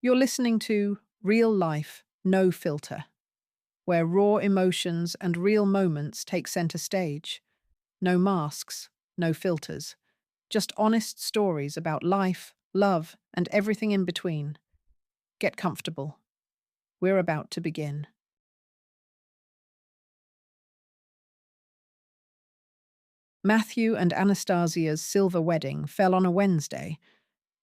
You're listening to Real Life, No Filter, where raw emotions and real moments take center stage. No masks, no filters. Just honest stories about life, love, and everything in between. Get comfortable. We're about to begin. Matthew and Anastasia's silver wedding fell on a Wednesday.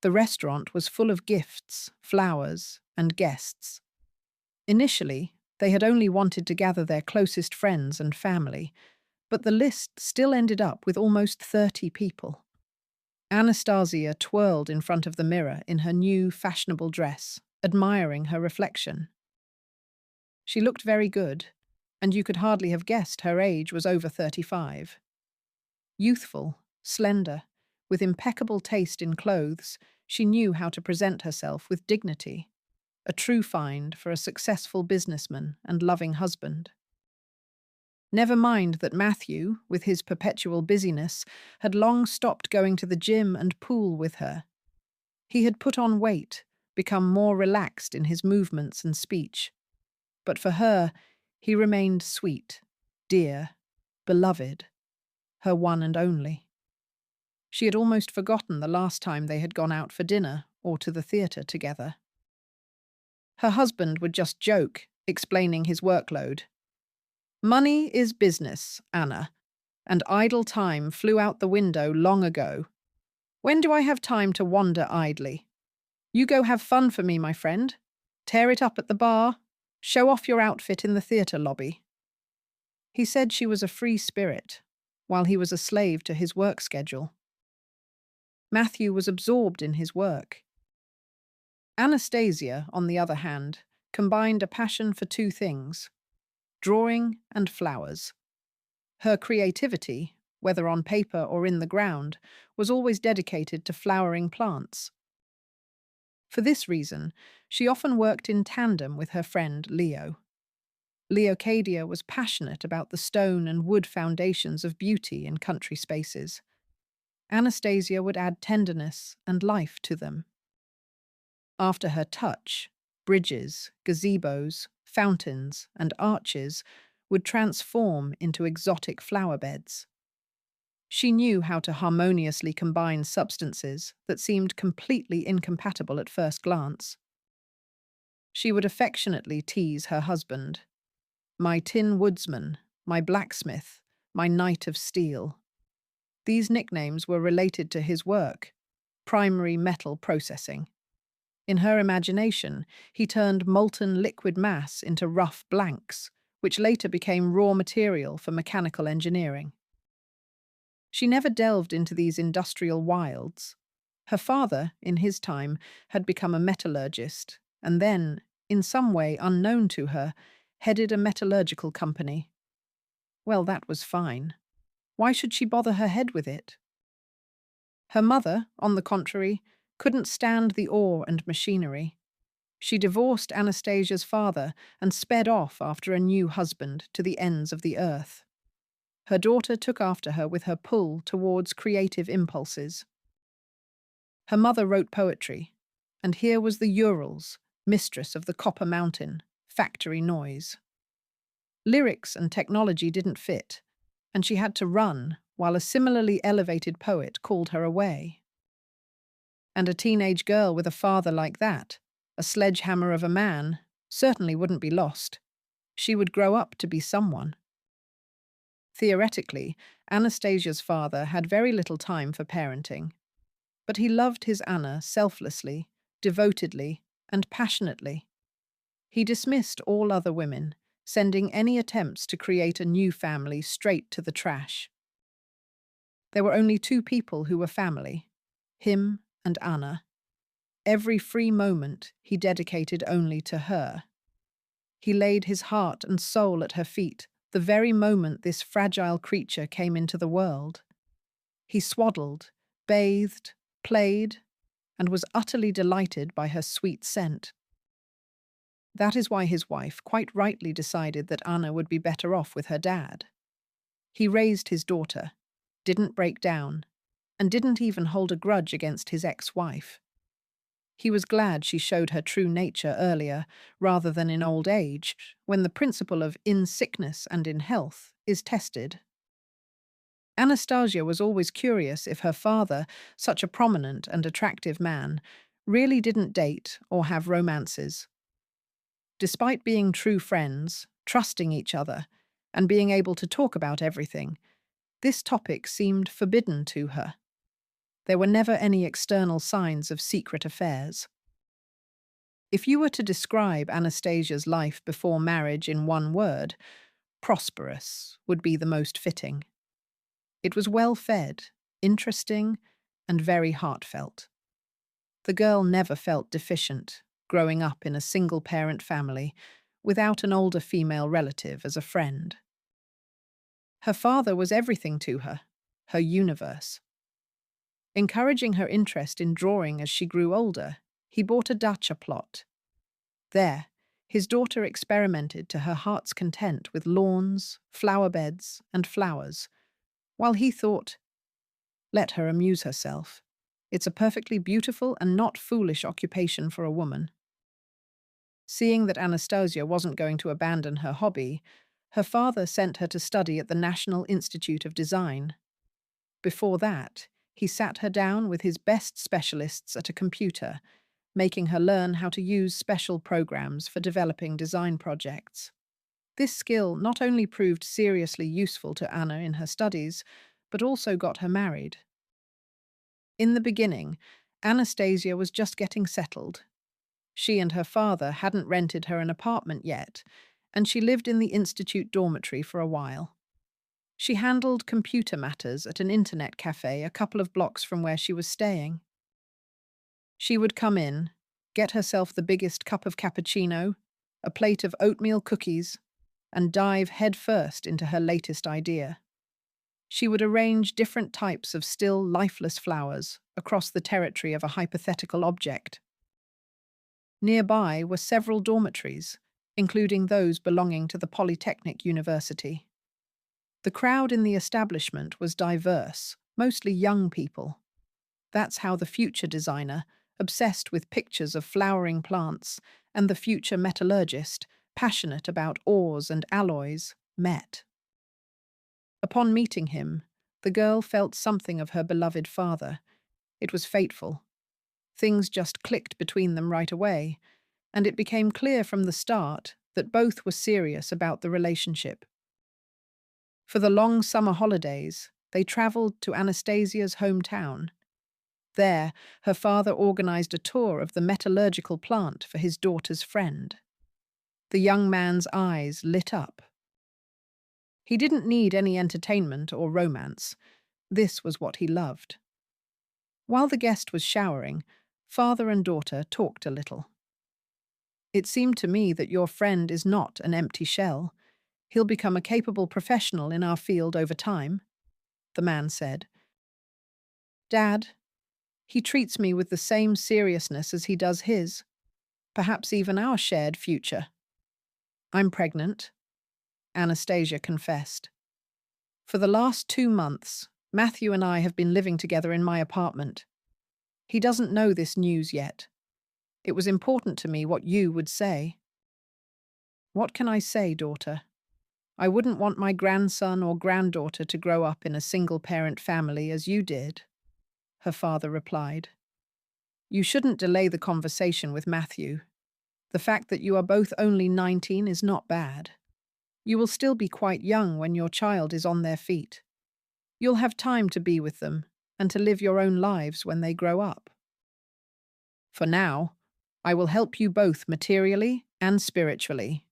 The restaurant was full of gifts, flowers, and guests. Initially, they had only wanted to gather their closest friends and family, but the list still ended up with almost 30 people. Anastasia twirled in front of the mirror in her new fashionable dress, admiring her reflection. She looked very good, and you could hardly have guessed her age was over 35. Youthful, slender, with impeccable taste in clothes, she knew how to present herself with dignity, a true find for a successful businessman and loving husband. Never mind that Matthew, with his perpetual busyness, had long stopped going to the gym and pool with her. He had put on weight, become more relaxed in his movements and speech. But for her, he remained sweet, dear, beloved, her one and only. She had almost forgotten the last time they had gone out for dinner or to the theatre together. Her husband would just joke, explaining his workload. Money is business, Anna, and idle time flew out the window long ago. When do I have time to wander idly? You go have fun for me, my friend. Tear it up at the bar. Show off your outfit in the theatre lobby. He said she was a free spirit, while he was a slave to his work schedule. Matthew was absorbed in his work. Anastasia, on the other hand, combined a passion for two things: drawing and flowers. Her creativity, whether on paper or in the ground, was always dedicated to flowering plants. For this reason, she often worked in tandem with her friend Leo. Leocadia was passionate about the stone and wood foundations of beauty in country spaces. Anastasia would add tenderness and life to them. After her touch, bridges, gazebos, fountains, and arches would transform into exotic flower beds. She knew how to harmoniously combine substances that seemed completely incompatible at first glance. She would affectionately tease her husband, "My tin woodsman, my blacksmith, my knight of steel." These nicknames were related to his work, primary metal processing. In her imagination, he turned molten liquid mass into rough blanks, which later became raw material for mechanical engineering. She never delved into these industrial wilds. Her father, in his time, had become a metallurgist, and then, in some way unknown to her, headed a metallurgical company. Well, that was fine. Why should she bother her head with it? Her mother, on the contrary, couldn't stand the ore and machinery. She divorced Anastasia's father and sped off after a new husband to the ends of the earth. Her daughter took after her with her pull towards creative impulses. Her mother wrote poetry, and here was the Urals, mistress of the copper mountain, factory noise. Lyrics and technology didn't fit, and she had to run while a similarly elevated poet called her away. And a teenage girl with a father like that, a sledgehammer of a man, certainly wouldn't be lost. She would grow up to be someone. Theoretically, Anastasia's father had very little time for parenting, but he loved his Anna selflessly, devotedly, and passionately. He dismissed all other women, sending any attempts to create a new family straight to the trash. There were only two people who were family, him and Anna. Every free moment he dedicated only to her. He laid his heart and soul at her feet the very moment this fragile creature came into the world. He swaddled, bathed, played, and was utterly delighted by her sweet scent. That is why his wife quite rightly decided that Anna would be better off with her dad. He raised his daughter, didn't break down, and didn't even hold a grudge against his ex-wife. He was glad she showed her true nature earlier rather than in old age, when the principle of in sickness and in health is tested. Anastasia was always curious if her father, such a prominent and attractive man, really didn't date or have romances. Despite being true friends, trusting each other, and being able to talk about everything, this topic seemed forbidden to her. There were never any external signs of secret affairs. If you were to describe Anastasia's life before marriage in one word, prosperous would be the most fitting. It was well-fed, interesting, and very heartfelt. The girl never felt deficient, growing up in a single-parent family, without an older female relative as a friend. Her father was everything to her, her universe. Encouraging her interest in drawing as she grew older, he bought a dacha plot. There, his daughter experimented to her heart's content with lawns, flower beds, and flowers, while he thought, let her amuse herself. It's a perfectly beautiful and not foolish occupation for a woman. Seeing that Anastasia wasn't going to abandon her hobby, her father sent her to study at the National Institute of Design. Before that, he sat her down with his best specialists at a computer, making her learn how to use special programs for developing design projects. This skill not only proved seriously useful to Anna in her studies, but also got her married. In the beginning, Anastasia was just getting settled. She and her father hadn't rented her an apartment yet, and she lived in the institute dormitory for a while. She handled computer matters at an internet cafe a couple of blocks from where she was staying. She would come in, get herself the biggest cup of cappuccino, a plate of oatmeal cookies, and dive headfirst into her latest idea. She would arrange different types of still lifeless flowers across the territory of a hypothetical object. Nearby were several dormitories, including those belonging to the Polytechnic University. The crowd in the establishment was diverse, mostly young people. That's how the future designer, obsessed with pictures of flowering plants, and the future metallurgist, passionate about ores and alloys, met. Upon meeting him, the girl felt something of her beloved father. It was fateful. Things just clicked between them right away, and it became clear from the start that both were serious about the relationship. For the long summer holidays, they traveled to Anastasia's hometown. There, her father organized a tour of the metallurgical plant for his daughter's friend. The young man's eyes lit up. He didn't need any entertainment or romance. This was what he loved. While the guest was showering, father and daughter talked a little. It seemed to me that your friend is not an empty shell. He'll become a capable professional in our field over time, the man said. Dad, he treats me with the same seriousness as he does his, perhaps even our shared future. I'm pregnant, Anastasia confessed. For the last 2 months, Matthew and I have been living together in my apartment. He doesn't know this news yet. It was important to me what you would say. What can I say, daughter? I wouldn't want my grandson or granddaughter to grow up in a single-parent family as you did, her father replied. You shouldn't delay the conversation with Matthew. The fact that you are both only 19 is not bad. You will still be quite young when your child is on their feet. You'll have time to be with them and to live your own lives when they grow up. For now, I will help you both materially and spiritually,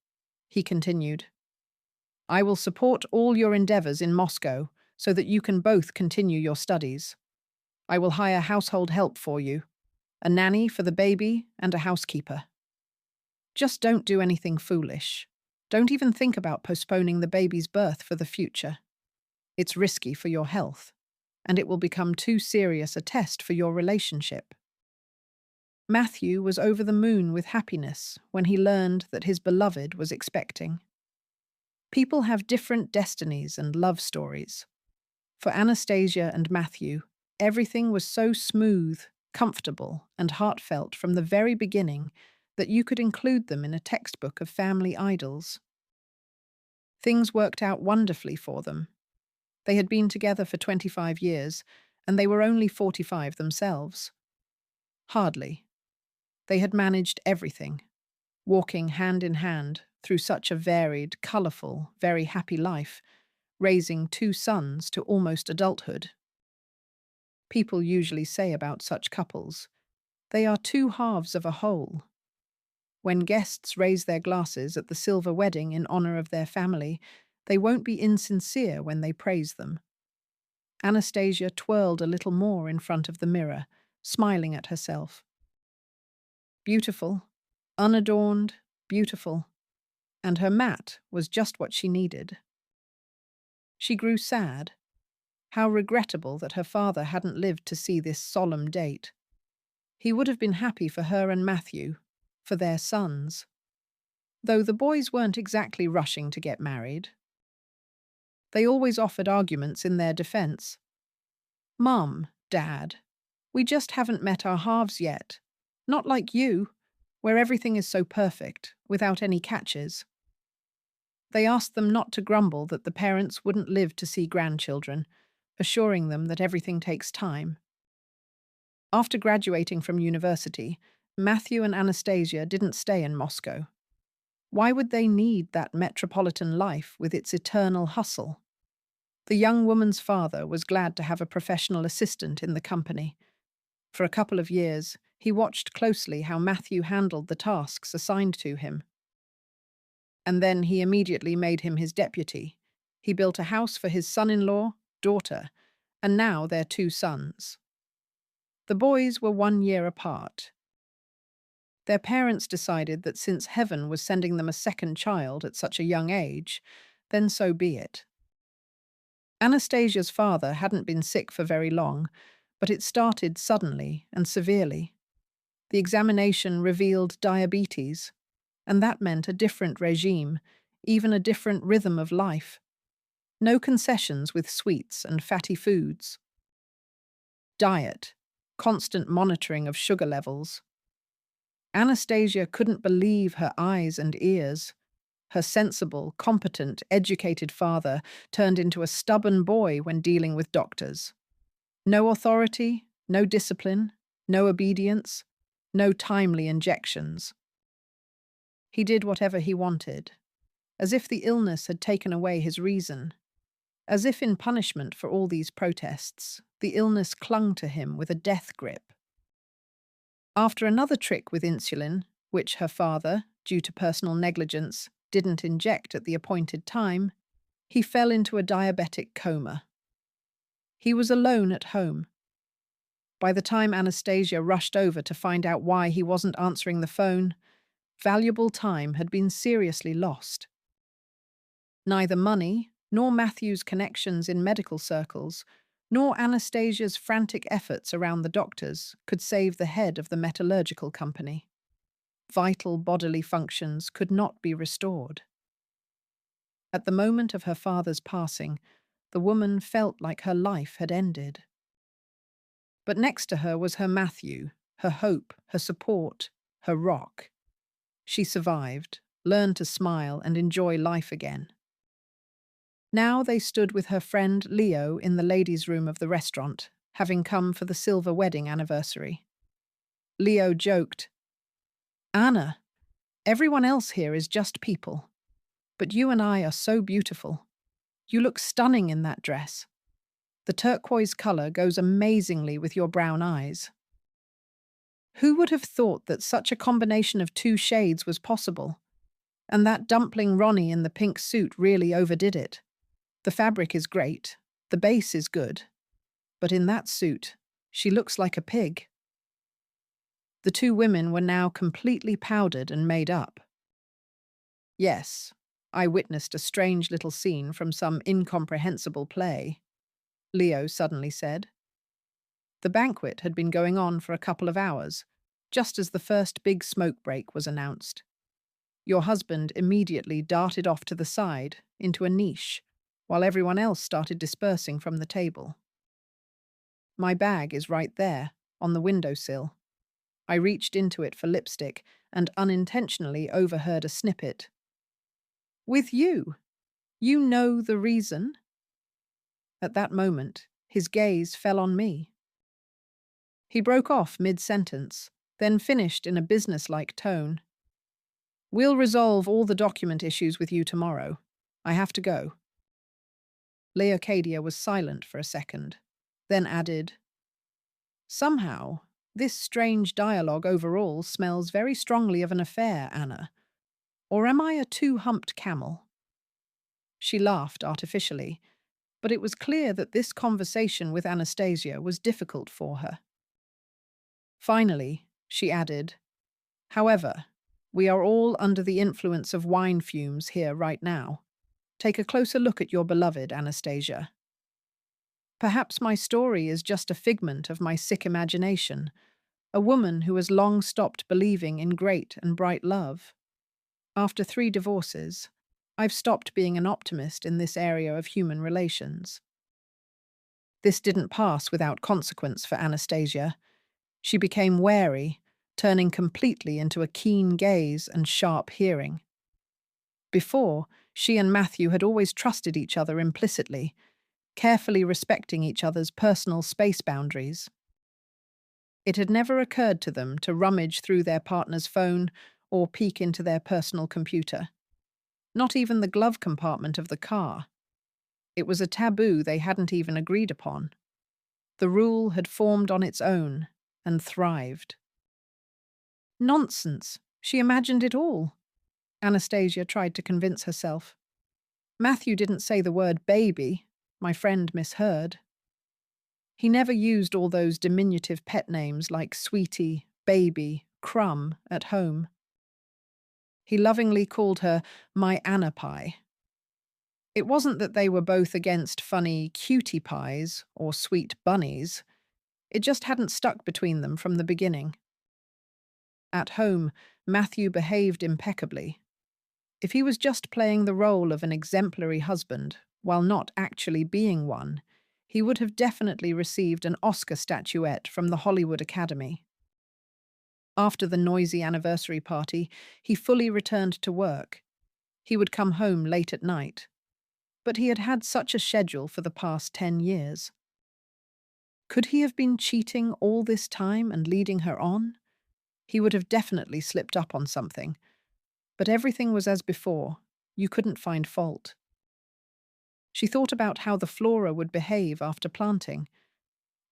he continued. I will support all your endeavors in Moscow so that you can both continue your studies. I will hire household help for you, a nanny for the baby and a housekeeper. Just don't do anything foolish. Don't even think about postponing the baby's birth for the future. It's risky for your health, and it will become too serious a test for your relationship. Matthew was over the moon with happiness when he learned that his beloved was expecting. People have different destinies and love stories. For Anastasia and Matthew, everything was so smooth, comfortable, and heartfelt from the very beginning that you could include them in a textbook of family idols. Things worked out wonderfully for them. They had been together for 25 years, and they were only 45 themselves. Hardly. They had managed everything, walking hand in hand through such a varied, colourful, very happy life, raising 2 sons to almost adulthood. People usually say about such couples, they are 2 halves of a whole. When guests raise their glasses at the silver wedding in honour of their family, they won't be insincere when they praise them. Anastasia twirled a little more in front of the mirror, smiling at herself. Beautiful, unadorned, beautiful, and her mat was just what she needed. She grew sad. How regrettable that her father hadn't lived to see this solemn date. He would have been happy for her and Matthew, for their sons. Though the boys weren't exactly rushing to get married. They always offered arguments in their defense. Mum, Dad, we just haven't met our halves yet. Not like you, where everything is so perfect, without any catches. They asked them not to grumble that the parents wouldn't live to see grandchildren, assuring them that everything takes time. After graduating from university, Matthew and Anastasia didn't stay in Moscow. Why would they need that metropolitan life with its eternal hustle? The young woman's father was glad to have a professional assistant in the company. For a couple of years, he watched closely how Matthew handled the tasks assigned to him. And then he immediately made him his deputy. He built a house for his son-in-law, daughter, and now their 2 sons. The boys were 1 year apart. Their parents decided that since heaven was sending them a second child at such a young age, then so be it. Anastasia's father hadn't been sick for very long, but it started suddenly and severely. The examination revealed diabetes, and that meant a different regime, even a different rhythm of life. No concessions with sweets and fatty foods. Diet, constant monitoring of sugar levels. Anastasia couldn't believe her eyes and ears. Her sensible, competent, educated father turned into a stubborn boy when dealing with doctors. No authority, no discipline, no obedience, no timely injections. He did whatever he wanted, as if the illness had taken away his reason. As if in punishment for all these protests, the illness clung to him with a death grip. After another trick with insulin, which her father, due to personal negligence, didn't inject at the appointed time, he fell into a diabetic coma. He was alone at home. By the time Anastasia rushed over to find out why he wasn't answering the phone, valuable time had been seriously lost. Neither money, nor Matthew's connections in medical circles, nor Anastasia's frantic efforts around the doctors could save the head of the metallurgical company. Vital bodily functions could not be restored. At the moment of her father's passing, the woman felt like her life had ended. But next to her was her Matthew, her hope, her support, her rock. She survived, learned to smile and enjoy life again. Now they stood with her friend Leo in the ladies' room of the restaurant, having come for the silver wedding anniversary. Leo joked, "Anna, everyone else here is just people. But you and I are so beautiful. You look stunning in that dress. The turquoise colour goes amazingly with your brown eyes." Who would have thought that such a combination of 2 shades was possible? And that dumpling Ronnie in the pink suit really overdid it. The fabric is great, the base is good, but in that suit, she looks like a pig. The 2 women were now completely powdered and made up. Yes, I witnessed a strange little scene from some incomprehensible play, Leo suddenly said. The banquet had been going on for a couple of hours, just as the first big smoke break was announced. Your husband immediately darted off to the side, into a niche, while everyone else started dispersing from the table. "My bag is right there," on the windowsill. I reached into it for lipstick and unintentionally overheard a snippet. With you? You know the reason? At that moment, his gaze fell on me. He broke off mid-sentence, then finished in a businesslike tone. We'll resolve all the document issues with you tomorrow. I have to go. Leocadia was silent for a second, then added, Somehow, this strange dialogue overall smells very strongly of an affair, Anna. Or am I a two-humped camel? She laughed artificially, but it was clear that this conversation with Anastasia was difficult for her. Finally, she added, However, we are all under the influence of wine fumes here right now. Take a closer look at your beloved, Anastasia. Perhaps my story is just a figment of my sick imagination, a woman who has long stopped believing in great and bright love. After 3 divorces, I've stopped being an optimist in this area of human relations. This didn't pass without consequence for Anastasia. She became wary, turning completely into a keen gaze and sharp hearing. Before, she and Matthew had always trusted each other implicitly, carefully respecting each other's personal space boundaries. It had never occurred to them to rummage through their partner's phone or peek into their personal computer. Not even the glove compartment of the car. It was a taboo they hadn't even agreed upon. The rule had formed on its own and thrived. Nonsense. She imagined it all. Anastasia tried to convince herself. Matthew didn't say the word baby. My friend misheard. He never used all those diminutive pet names like Sweetie, Baby, Crumb at home. He lovingly called her my Anna Pie. It wasn't that they were both against funny cutie pies or sweet bunnies. It just hadn't stuck between them from the beginning. At home, Matthew behaved impeccably. If he was just playing the role of an exemplary husband, while not actually being one, he would have definitely received an Oscar statuette from the Hollywood Academy. After the noisy anniversary party, he fully returned to work. He would come home late at night. But he had had such a schedule for the past 10 years. Could he have been cheating all this time and leading her on? He would have definitely slipped up on something. But everything was as before. You couldn't find fault. She thought about how the flora would behave after planting.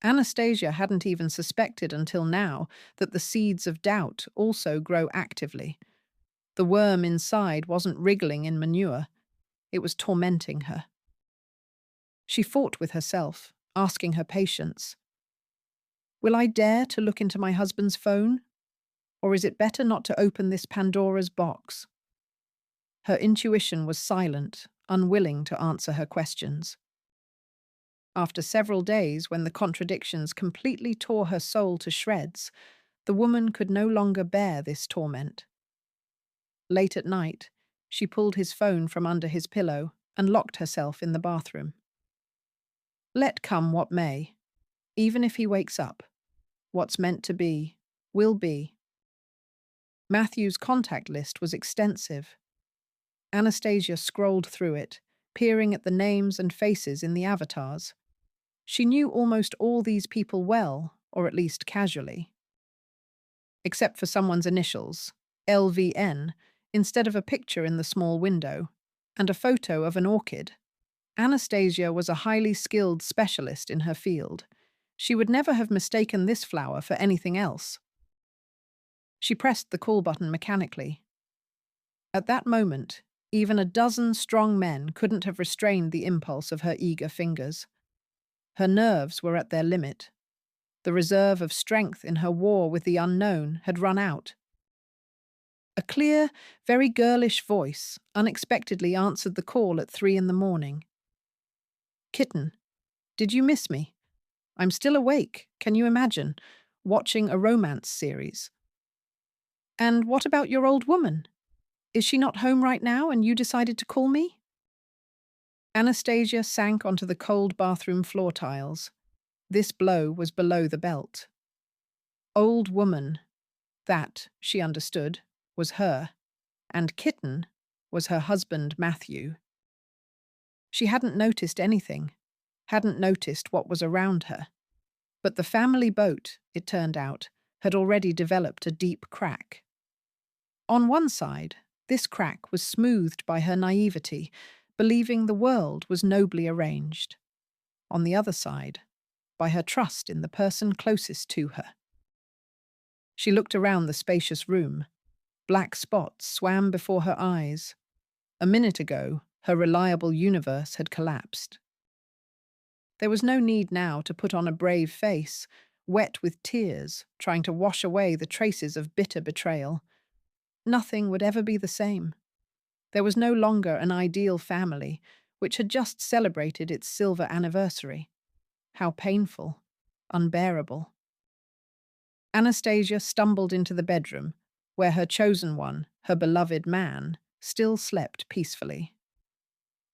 Anastasia hadn't even suspected until now that the seeds of doubt also grow actively. The worm inside wasn't wriggling in manure. It was tormenting her. She fought with herself, asking her patience. Will I dare to look into my husband's phone? Or is it better not to open this Pandora's box? Her intuition was silent, unwilling to answer her questions. After several days when the contradictions completely tore her soul to shreds, the woman could no longer bear this torment. Late at night, she pulled his phone from under his pillow and locked herself in the bathroom. Let come what may. Even if he wakes up, what's meant to be, will be. Matthew's contact list was extensive. Anastasia scrolled through it, peering at the names and faces in the avatars. She knew almost all these people well, or at least casually. Except for someone's initials, LVN, instead of a picture in the small window, and a photo of an orchid. Anastasia was a highly skilled specialist in her field. She would never have mistaken this flower for anything else. She pressed the call button mechanically. At that moment, even a dozen strong men couldn't have restrained the impulse of her eager fingers. Her nerves were at their limit. The reserve of strength in her war with the unknown had run out. A clear, very girlish voice unexpectedly answered the call at 3 a.m. Kitten, did you miss me? I'm still awake, can you imagine, watching a romance series. And what about your old woman? Is she not home right now and you decided to call me? Anastasia sank onto the cold bathroom floor tiles. This blow was below the belt. Old woman, that, she understood, was her, and kitten was her husband Matthew. She hadn't noticed anything, hadn't noticed what was around her. But the family boat, it turned out, had already developed a deep crack. On one side, this crack was smoothed by her naivety, believing the world was nobly arranged. On the other side, by her trust in the person closest to her. She looked around the spacious room. Black spots swam before her eyes. A minute ago, her reliable universe had collapsed. There was no need now to put on a brave face, wet with tears, trying to wash away the traces of bitter betrayal. Nothing would ever be the same. There was no longer an ideal family, which had just celebrated its silver anniversary. How painful, unbearable. Anastasia stumbled into the bedroom, where her chosen one, her beloved man, still slept peacefully.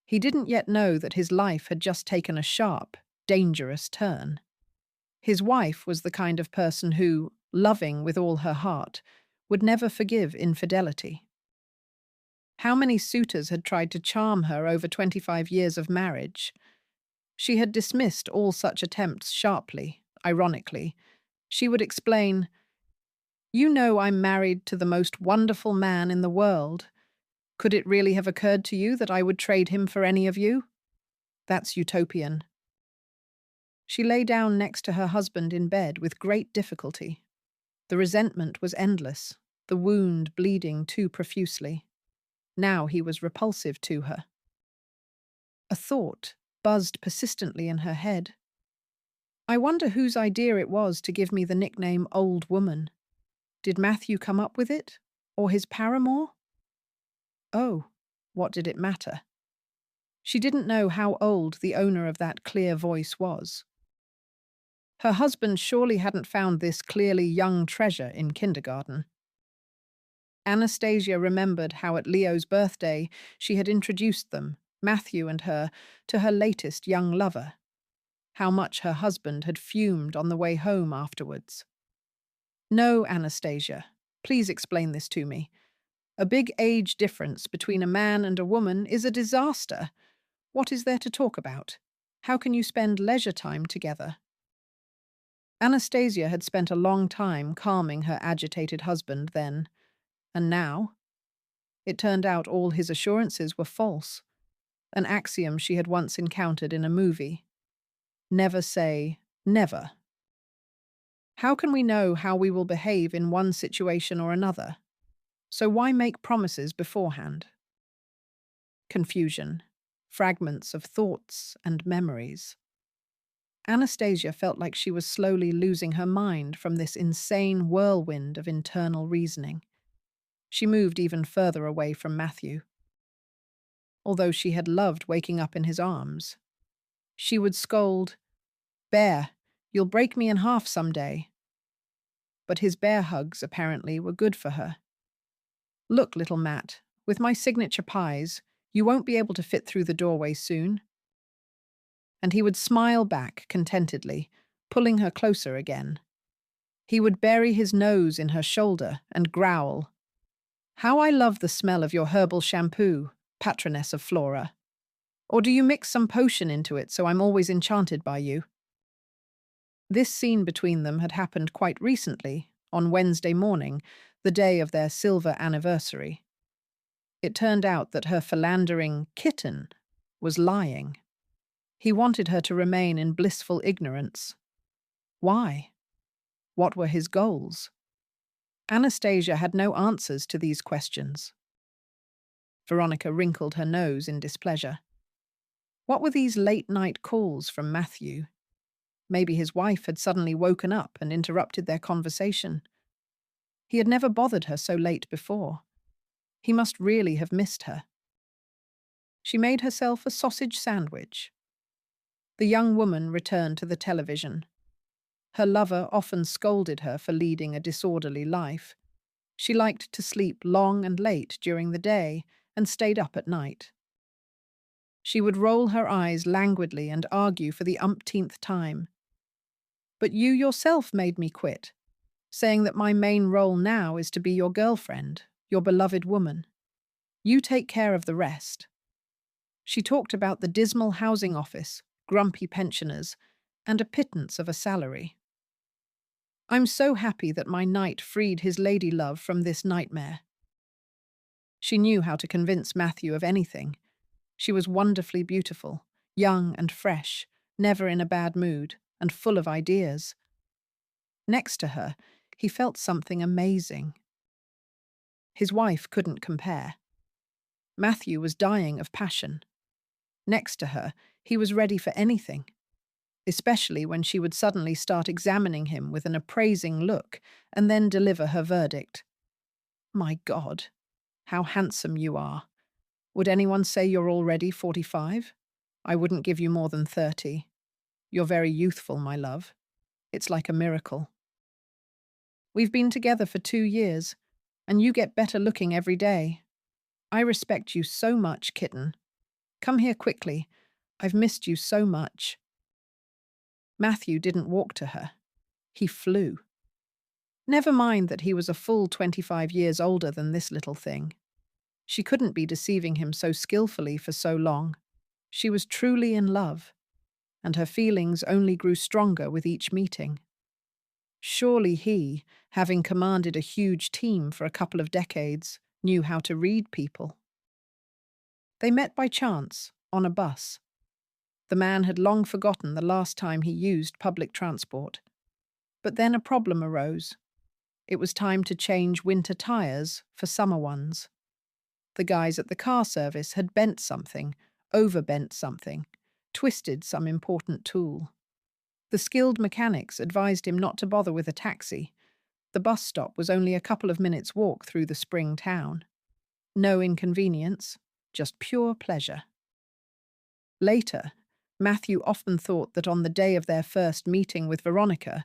He didn't yet know that his life had just taken a sharp, dangerous turn. His wife was the kind of person who, loving with all her heart, would never forgive infidelity. How many suitors had tried to charm her over 25 years of marriage? She had dismissed all such attempts sharply, ironically. She would explain, "You know I'm married to the most wonderful man in the world. Could it really have occurred to you that I would trade him for any of you? That's utopian." She lay down next to her husband in bed with great difficulty. The resentment was endless, the wound bleeding too profusely. Now he was repulsive to her. A thought buzzed persistently in her head. I wonder whose idea it was to give me the nickname Old Woman. Did Matthew come up with it? Or his paramour? Oh, what did it matter? She didn't know how old the owner of that clear voice was. Her husband surely hadn't found this clearly young treasure in kindergarten. Anastasia remembered how at Leo's birthday she had introduced them, Matthew and her, to her latest young lover. How much her husband had fumed on the way home afterwards. No, Anastasia, please explain this to me. A big age difference between a man and a woman is a disaster. What is there to talk about? How can you spend leisure time together? Anastasia had spent a long time calming her agitated husband then, and now? It turned out all his assurances were false, an axiom she had once encountered in a movie. Never say never. How can we know how we will behave in one situation or another? So why make promises beforehand? Confusion, fragments of thoughts and memories. Anastasia felt like she was slowly losing her mind from this insane whirlwind of internal reasoning. She moved even further away from Matthew. Although she had loved waking up in his arms, she would scold, "Bear, you'll break me in half someday." But his bear hugs, apparently, were good for her. "Look, little Matt, with my signature pies, you won't be able to fit through the doorway soon." And he would smile back contentedly, pulling her closer again. He would bury his nose in her shoulder and growl, "How I love the smell of your herbal shampoo, patroness of Flora. Or do you mix some potion into it so I'm always enchanted by you?" This scene between them had happened quite recently, on Wednesday morning, the day of their silver anniversary. It turned out that her philandering kitten was lying. He wanted her to remain in blissful ignorance. Why? What were his goals? Anastasia had no answers to these questions. Veronica wrinkled her nose in displeasure. What were these late-night calls from Matthew? Maybe his wife had suddenly woken up and interrupted their conversation. He had never bothered her so late before. He must really have missed her. She made herself a sausage sandwich. The young woman returned to the television. Her lover often scolded her for leading a disorderly life. She liked to sleep long and late during the day and stayed up at night. She would roll her eyes languidly and argue for the umpteenth time. "But you yourself made me quit. saying that my main role now is to be your girlfriend, your beloved woman. You take care of the rest. She talked about the dismal housing office, grumpy pensioners, and a pittance of a salary. I'm so happy that my knight freed his lady love from this nightmare. She knew how to convince Matthew of anything. She was wonderfully beautiful, young and fresh, never in a bad mood, and full of ideas. Next to her, he felt something amazing. His wife couldn't compare. Matthew was dying of passion. Next to her, he was ready for anything, especially when she would suddenly start examining him with an appraising look and then deliver her verdict. My God, how handsome you are. Would anyone say you're already 45? I wouldn't give you more than 30. You're very youthful, my love. It's like a miracle. We've been together for 2 years, and you get better looking every day. I respect you so much, kitten. Come here quickly. I've missed you so much. Matthew didn't walk to her. He flew. Never mind that he was a full 25 years older than this little thing. She couldn't be deceiving him so skillfully for so long. She was truly in love, and her feelings only grew stronger with each meeting. Surely he, having commanded a huge team for a couple of decades, knew how to read people. They met by chance, on a bus. The man had long forgotten the last time he used public transport. But then a problem arose. It was time to change winter tires for summer ones. The guys at the car service had bent something, overbent something, twisted some important tool. The skilled mechanics advised him not to bother with a taxi. The bus stop was only a couple of minutes' walk through the spring town. No inconvenience, just pure pleasure. Later, Matthew often thought that on the day of their first meeting with Veronica,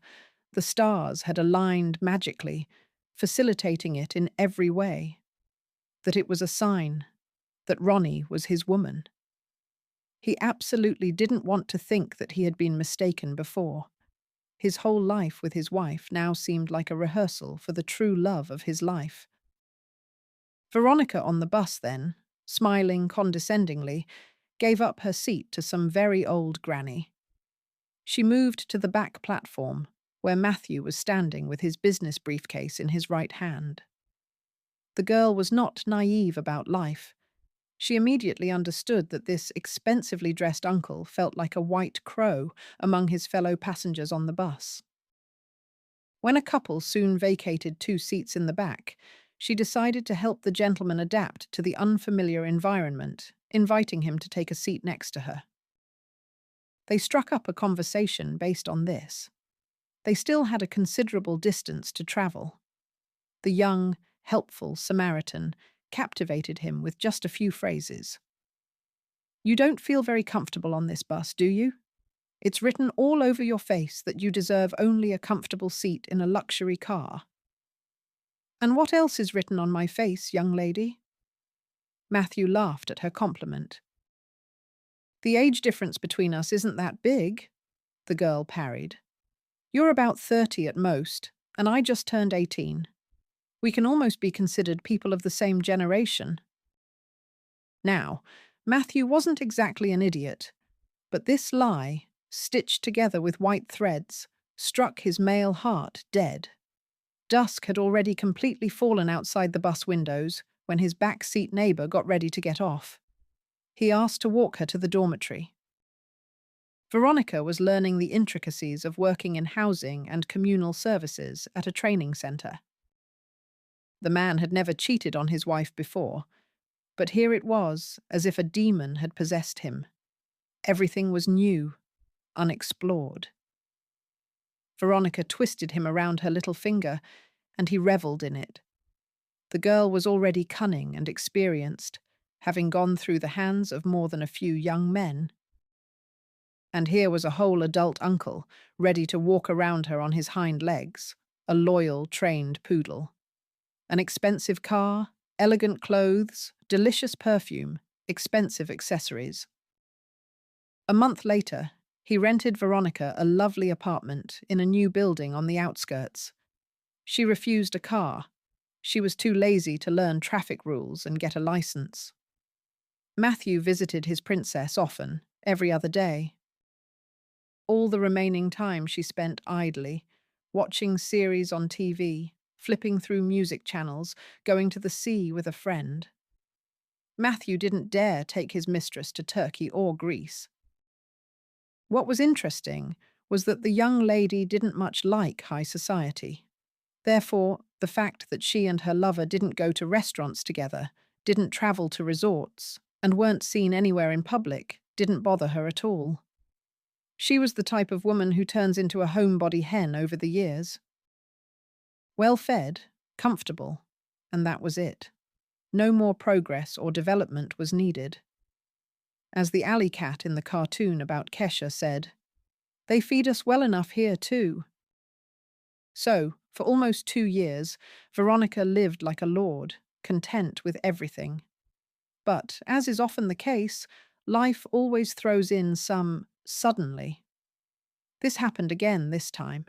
the stars had aligned magically, facilitating it in every way. That it was a sign that Ronnie was his woman. He absolutely didn't want to think that he had been mistaken before. His whole life with his wife now seemed like a rehearsal for the true love of his life. Veronica on the bus then, smiling condescendingly, gave up her seat to some very old granny. She moved to the back platform, where Matthew was standing with his business briefcase in his right hand. The girl was not naive about life. She immediately understood that this expensively dressed uncle felt like a white crow among his fellow passengers on the bus. When a couple soon vacated 2 seats in the back, she decided to help the gentleman adapt to the unfamiliar environment, inviting him to take a seat next to her. They struck up a conversation based on this. They still had a considerable distance to travel. The young, helpful Samaritan captivated him with just a few phrases. You don't feel very comfortable on this bus, do you? It's written all over your face that you deserve only a comfortable seat in a luxury car. And what else is written on my face, young lady? Matthew laughed at her compliment. The age difference between us isn't that big, the girl parried. You're about 30 at most, and I just turned 18. We can almost be considered people of the same generation. Now, Matthew wasn't exactly an idiot, but this lie, stitched together with white threads, struck his male heart dead. Dusk had already completely fallen outside the bus windows when his back seat neighbour got ready to get off. He asked to walk her to the dormitory. Veronica was learning the intricacies of working in housing and communal services at a training centre. The man had never cheated on his wife before, but here it was, as if a demon had possessed him. Everything was new, unexplored. Veronica twisted him around her little finger, and he revelled in it. The girl was already cunning and experienced, having gone through the hands of more than a few young men. And here was a whole adult uncle, ready to walk around her on his hind legs, a loyal, trained poodle. An expensive car, elegant clothes, delicious perfume, expensive accessories. A month later, he rented Veronica a lovely apartment in a new building on the outskirts. She refused a car. She was too lazy to learn traffic rules and get a license. Matthew visited his princess often, every other day. All the remaining time she spent idly, watching series on TV, flipping through music channels, going to the sea with a friend. Matthew didn't dare take his mistress to Turkey or Greece. What was interesting was that the young lady didn't much like high society. Therefore, the fact that she and her lover didn't go to restaurants together, didn't travel to resorts, and weren't seen anywhere in public didn't bother her at all. She was the type of woman who turns into a homebody hen over the years. Well-fed, comfortable, and that was it. No more progress or development was needed. As the alley cat in the cartoon about Kesha said, "They feed us well enough here too." So, for almost 2 years, Veronica lived like a lord, content with everything. But, as is often the case, life always throws in some suddenly. This happened again this time.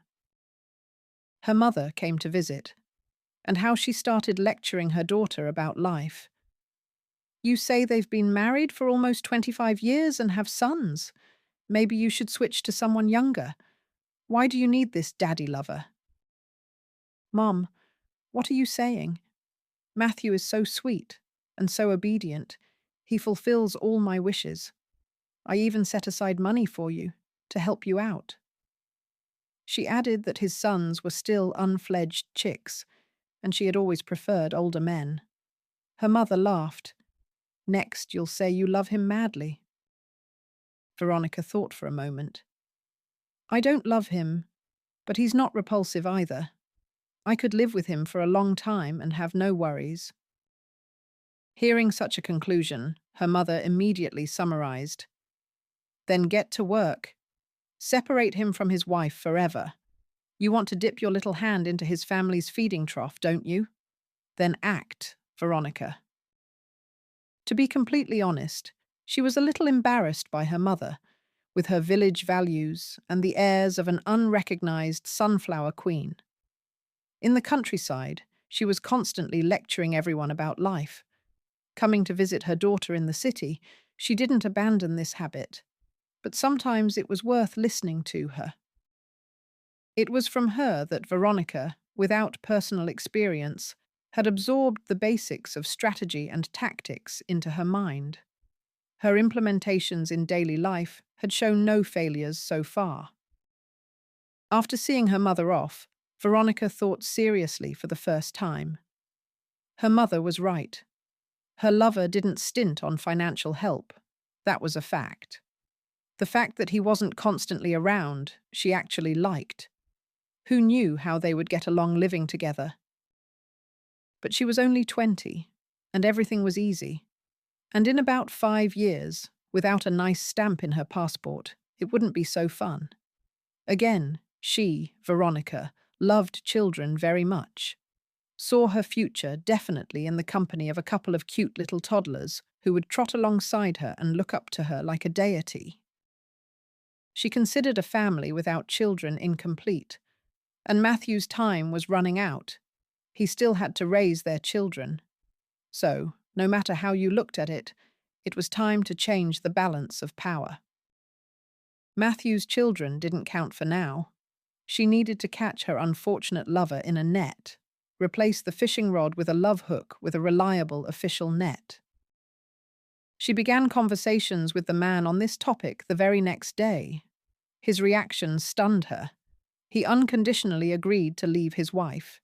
Her mother came to visit, and how she started lecturing her daughter about life. "You say they've been married for almost 25 years and have sons. Maybe you should switch to someone younger. Why do you need this daddy lover?" "Mom, what are you saying? Matthew is so sweet and so obedient. He fulfills all my wishes. I even set aside money for you, to help you out." She added that his sons were still unfledged chicks, and she had always preferred older men. Her mother laughed. "Next, you'll say you love him madly." Veronica thought for a moment. "I don't love him, but he's not repulsive either. I could live with him for a long time and have no worries." Hearing such a conclusion, her mother immediately summarized. "Then get to work. Separate him from his wife forever. You want to dip your little hand into his family's feeding trough, don't you? Then act, Veronica." To be completely honest, she was a little embarrassed by her mother, with her village values and the airs of an unrecognized sunflower queen. In the countryside, she was constantly lecturing everyone about life. Coming to visit her daughter in the city, she didn't abandon this habit, but sometimes it was worth listening to her. It was from her that Veronica, without personal experience, had absorbed the basics of strategy and tactics into her mind. Her implementations in daily life had shown no failures so far. After seeing her mother off, Veronica thought seriously for the first time. Her mother was right. Her lover didn't stint on financial help. That was a fact. The fact that he wasn't constantly around, she actually liked. Who knew how they would get along living together? But she was only 20, and everything was easy. And in about 5 years, without a nice stamp in her passport, it wouldn't be so fun. Again, she, Veronica, loved children very much. Saw her future definitely in the company of a couple of cute little toddlers who would trot alongside her and look up to her like a deity. She considered a family without children incomplete, and Matthew's time was running out. He still had to raise their children. So, no matter how you looked at it, it was time to change the balance of power. Matthew's children didn't count for now. She needed to catch her unfortunate lover in a net, replace the fishing rod with a love hook with a reliable official net. She began conversations with the man on this topic the very next day. His reaction stunned her. He unconditionally agreed to leave his wife.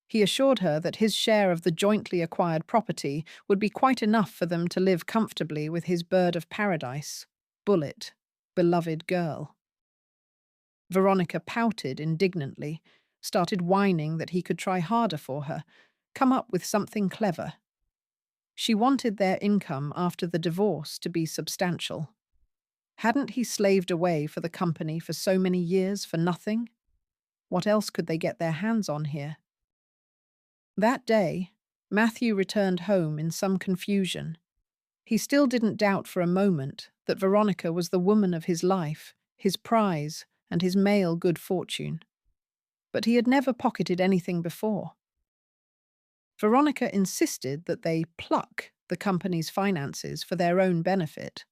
He assured her that his share of the jointly acquired property would be quite enough for them to live comfortably with his bird of paradise, Bullet, beloved girl. Veronica pouted indignantly, started whining that he could try harder for her, come up with something clever. She wanted their income after the divorce to be substantial. Hadn't he slaved away for the company for so many years for nothing? What else could they get their hands on here? That day, Matthew returned home in some confusion. He still didn't doubt for a moment that Veronica was the woman of his life, his prize, and his male good fortune. but he had never pocketed anything before. Veronica insisted that they pluck the company's finances for their own benefit.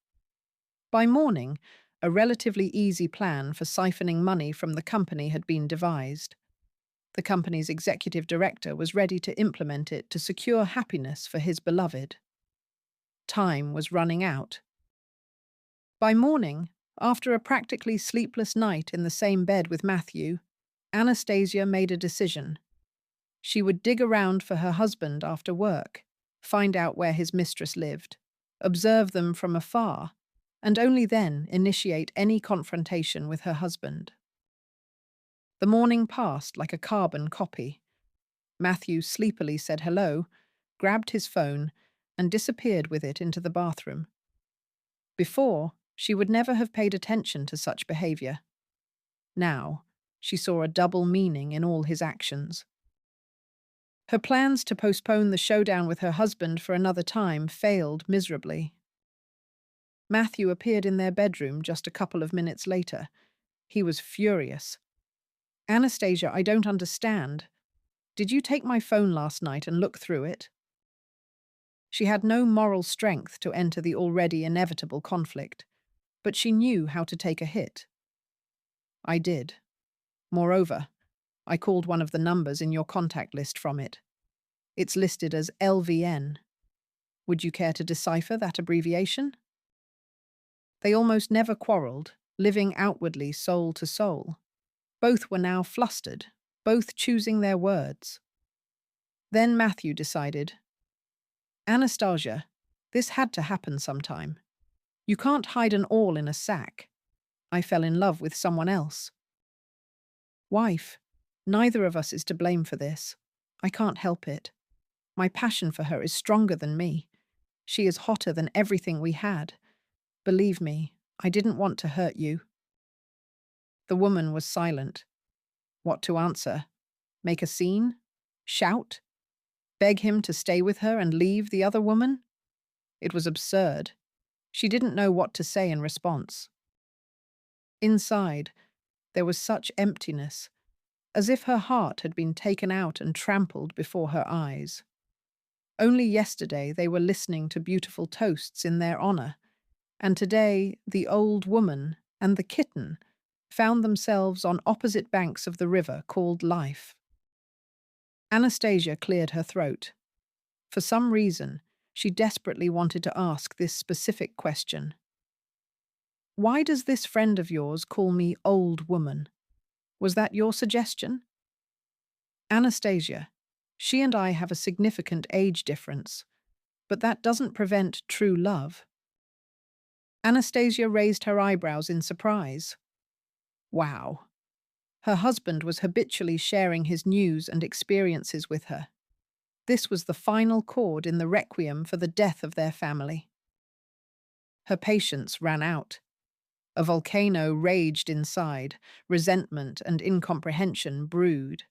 By morning, a relatively easy plan for siphoning money from the company had been devised. The company's executive director was ready to implement it to secure happiness for his beloved. Time was running out. By morning, after a practically sleepless night in the same bed with Matthew, Anastasia made a decision. She would dig around for her husband after work, find out where his mistress lived, observe them from afar, and only then initiate any confrontation with her husband. The morning passed like a carbon copy. Matthew sleepily said hello, grabbed his phone, and disappeared with it into the bathroom. Before, she would never have paid attention to such behavior. Now, she saw a double meaning in all his actions. Her plans to postpone the showdown with her husband for another time failed miserably. Matthew appeared in their bedroom just a couple of minutes later. He was furious. "Anastasia, I don't understand. Did you take my phone last night and look through it?" She had no moral strength to enter the already inevitable conflict, but she knew how to take a hit. "I did. Moreover, I called one of the numbers in your contact list from it. It's listed as LVN. Would you care to decipher that abbreviation?" They almost never quarreled, living outwardly soul to soul. Both were now flustered, both choosing their words. Then Matthew decided, "Anastasia, this had to happen sometime. You can't hide an awl in a sack. I fell in love with someone else." "Wife, neither of us is to blame for this. I can't help it. My passion for her is stronger than me. She is hotter than everything we had. Believe me, I didn't want to hurt you." The woman was silent. What to answer? Make a scene? Shout? Beg him to stay with her and leave the other woman? It was absurd. She didn't know what to say in response. Inside, there was such emptiness, as if her heart had been taken out and trampled before her eyes. Only yesterday they were listening to beautiful toasts in their honor, and today the old woman and the kitten found themselves on opposite banks of the river called life. Anastasia cleared her throat. For some reason, she desperately wanted to ask this specific question. "Why does this friend of yours call me old woman? Was that your suggestion?" "Anastasia, she and I have a significant age difference, but that doesn't prevent true love." Anastasia raised her eyebrows in surprise. Wow. Her husband was habitually sharing his news and experiences with her. This was the final chord in the requiem for the death of their family. Her patience ran out. A volcano raged inside, resentment and incomprehension brewed.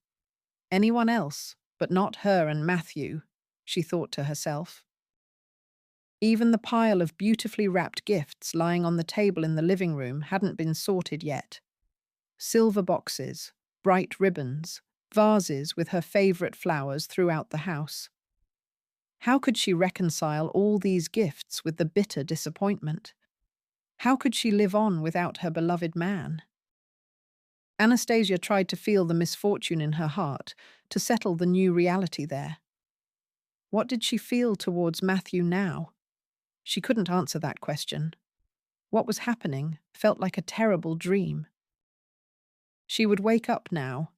Anyone else, but not her and Matthew, she thought to herself. Even the pile of beautifully wrapped gifts lying on the table in the living room hadn't been sorted yet. Silver boxes, bright ribbons, vases with her favorite flowers throughout the house. How could she reconcile all these gifts with the bitter disappointment? How could she live on without her beloved man? Anastasia tried to feel the misfortune in her heart, to settle the new reality there. What did she feel towards Matthew now? She couldn't answer that question. What was happening felt like a terrible dream. She would wake up now,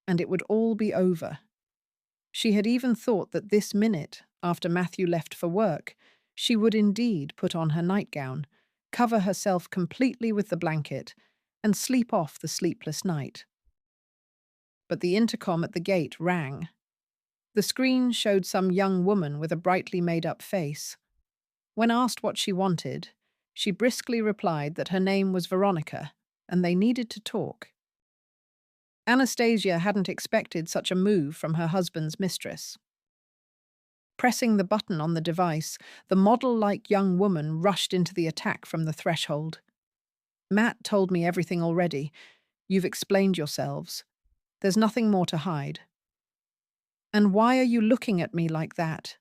and it would all be over. She had even thought that this minute, after Matthew left for work, she would indeed put on her nightgown, cover herself completely with the blanket, and sleep off the sleepless night. But the intercom at the gate rang. The screen showed some young woman with a brightly made-up face. When asked what she wanted, she briskly replied that her name was Veronica, and they needed to talk. Anastasia hadn't expected such a move from her husband's mistress. Pressing the button on the device, the model-like young woman rushed into the attack from the threshold. "Matt told me everything already. You've explained yourselves. There's nothing more to hide. And why are you looking at me like that?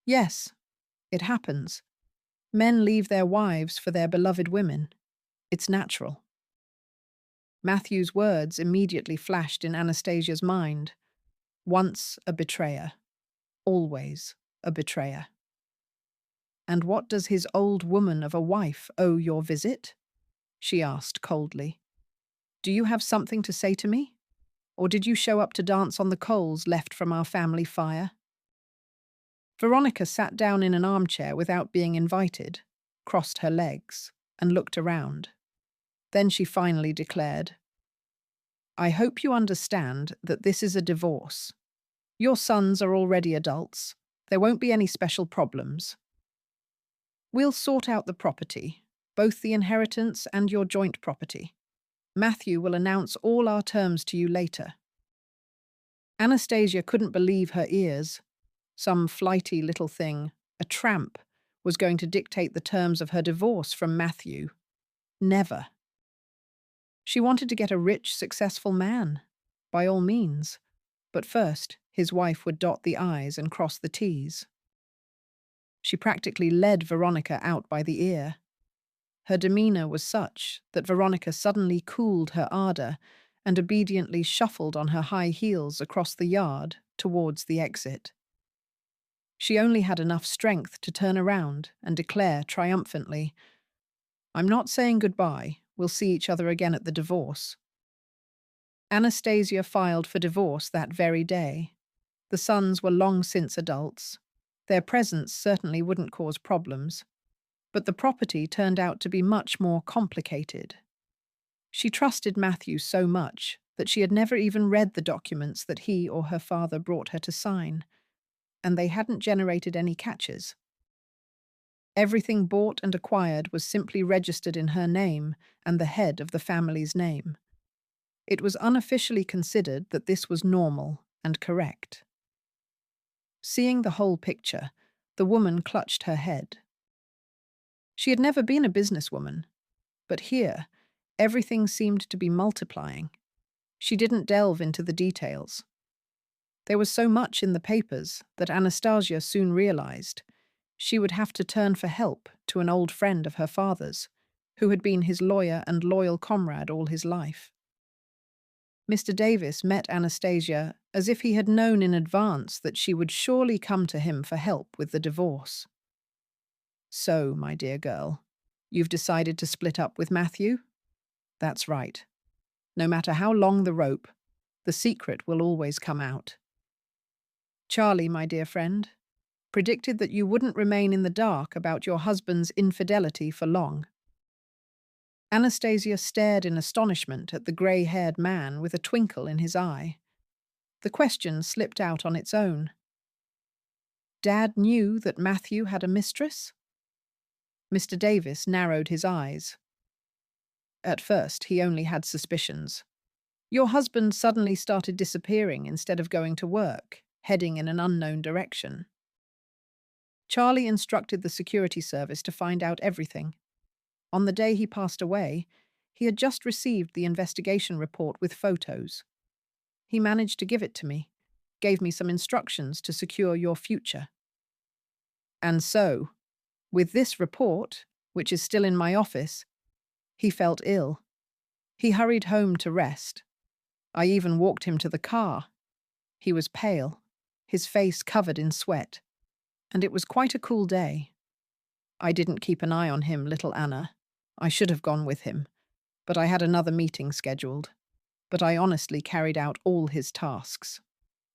Yes, it happens. Men leave their wives for their beloved women. It's natural. Matthew's words immediately flashed in Anastasia's mind. Once a betrayer, always a betrayer. And what does his old woman of a wife owe your visit? She asked coldly. Do you have something to say to me? Or did you show up to dance on the coals left from our family fire? Veronica sat down in an armchair without being invited, crossed her legs, and looked around. Then she finally declared, I hope you understand that this is a divorce. Your sons are already adults. There won't be any special problems. We'll sort out the property, both the inheritance and your joint property. Matthew will announce all our terms to you later. Anastasia couldn't believe her ears. Some flighty little thing, a tramp, was going to dictate the terms of her divorce from Matthew. Never. She wanted to get a rich, successful man, by all means. But first, his wife would dot the I's and cross the T's. She practically led Veronica out by the ear. Her demeanour was such that Veronica suddenly cooled her ardour and obediently shuffled on her high heels across the yard towards the exit. She only had enough strength to turn around and declare triumphantly, I'm not saying goodbye. We'll see each other again at the divorce. Anastasia filed for divorce that very day. The sons were long since adults. Their presence certainly wouldn't cause problems. But the property turned out to be much more complicated. She trusted Matthew so much that she had never even read the documents that he or her father brought her to sign, and they hadn't generated any catches. Everything bought and acquired was simply registered in her name and the head of the family's name. It was unofficially considered that this was normal and correct. Seeing the whole picture, the woman clutched her head. She had never been a businesswoman, but here, everything seemed to be multiplying. She didn't delve into the details. There was so much in the papers that Anastasia soon realized she would have to turn for help to an old friend of her father's, who had been his lawyer and loyal comrade all his life. Mr. Davis met Anastasia as if he had known in advance that she would surely come to him for help with the divorce. So, my dear girl, you've decided to split up with Matthew? That's right. No matter how long the rope, the secret will always come out. Charlie, my dear friend, predicted that you wouldn't remain in the dark about your husband's infidelity for long. Anastasia stared in astonishment at the grey-haired man with a twinkle in his eye. The question slipped out on its own. Dad knew that Matthew had a mistress? Mr. Davis narrowed his eyes. At first, he only had suspicions. Your husband suddenly started disappearing instead of going to work, heading in an unknown direction. Charlie instructed the security service to find out everything. On the day he passed away, he had just received the investigation report with photos. He managed to give it to me, gave me some instructions to secure your future. And so, with this report, which is still in my office, he felt ill. He hurried home to rest. I even walked him to the car. He was pale, his face covered in sweat, and it was quite a cool day. I didn't keep an eye on him, little Anna. I should have gone with him, but I had another meeting scheduled. But I honestly carried out all his tasks.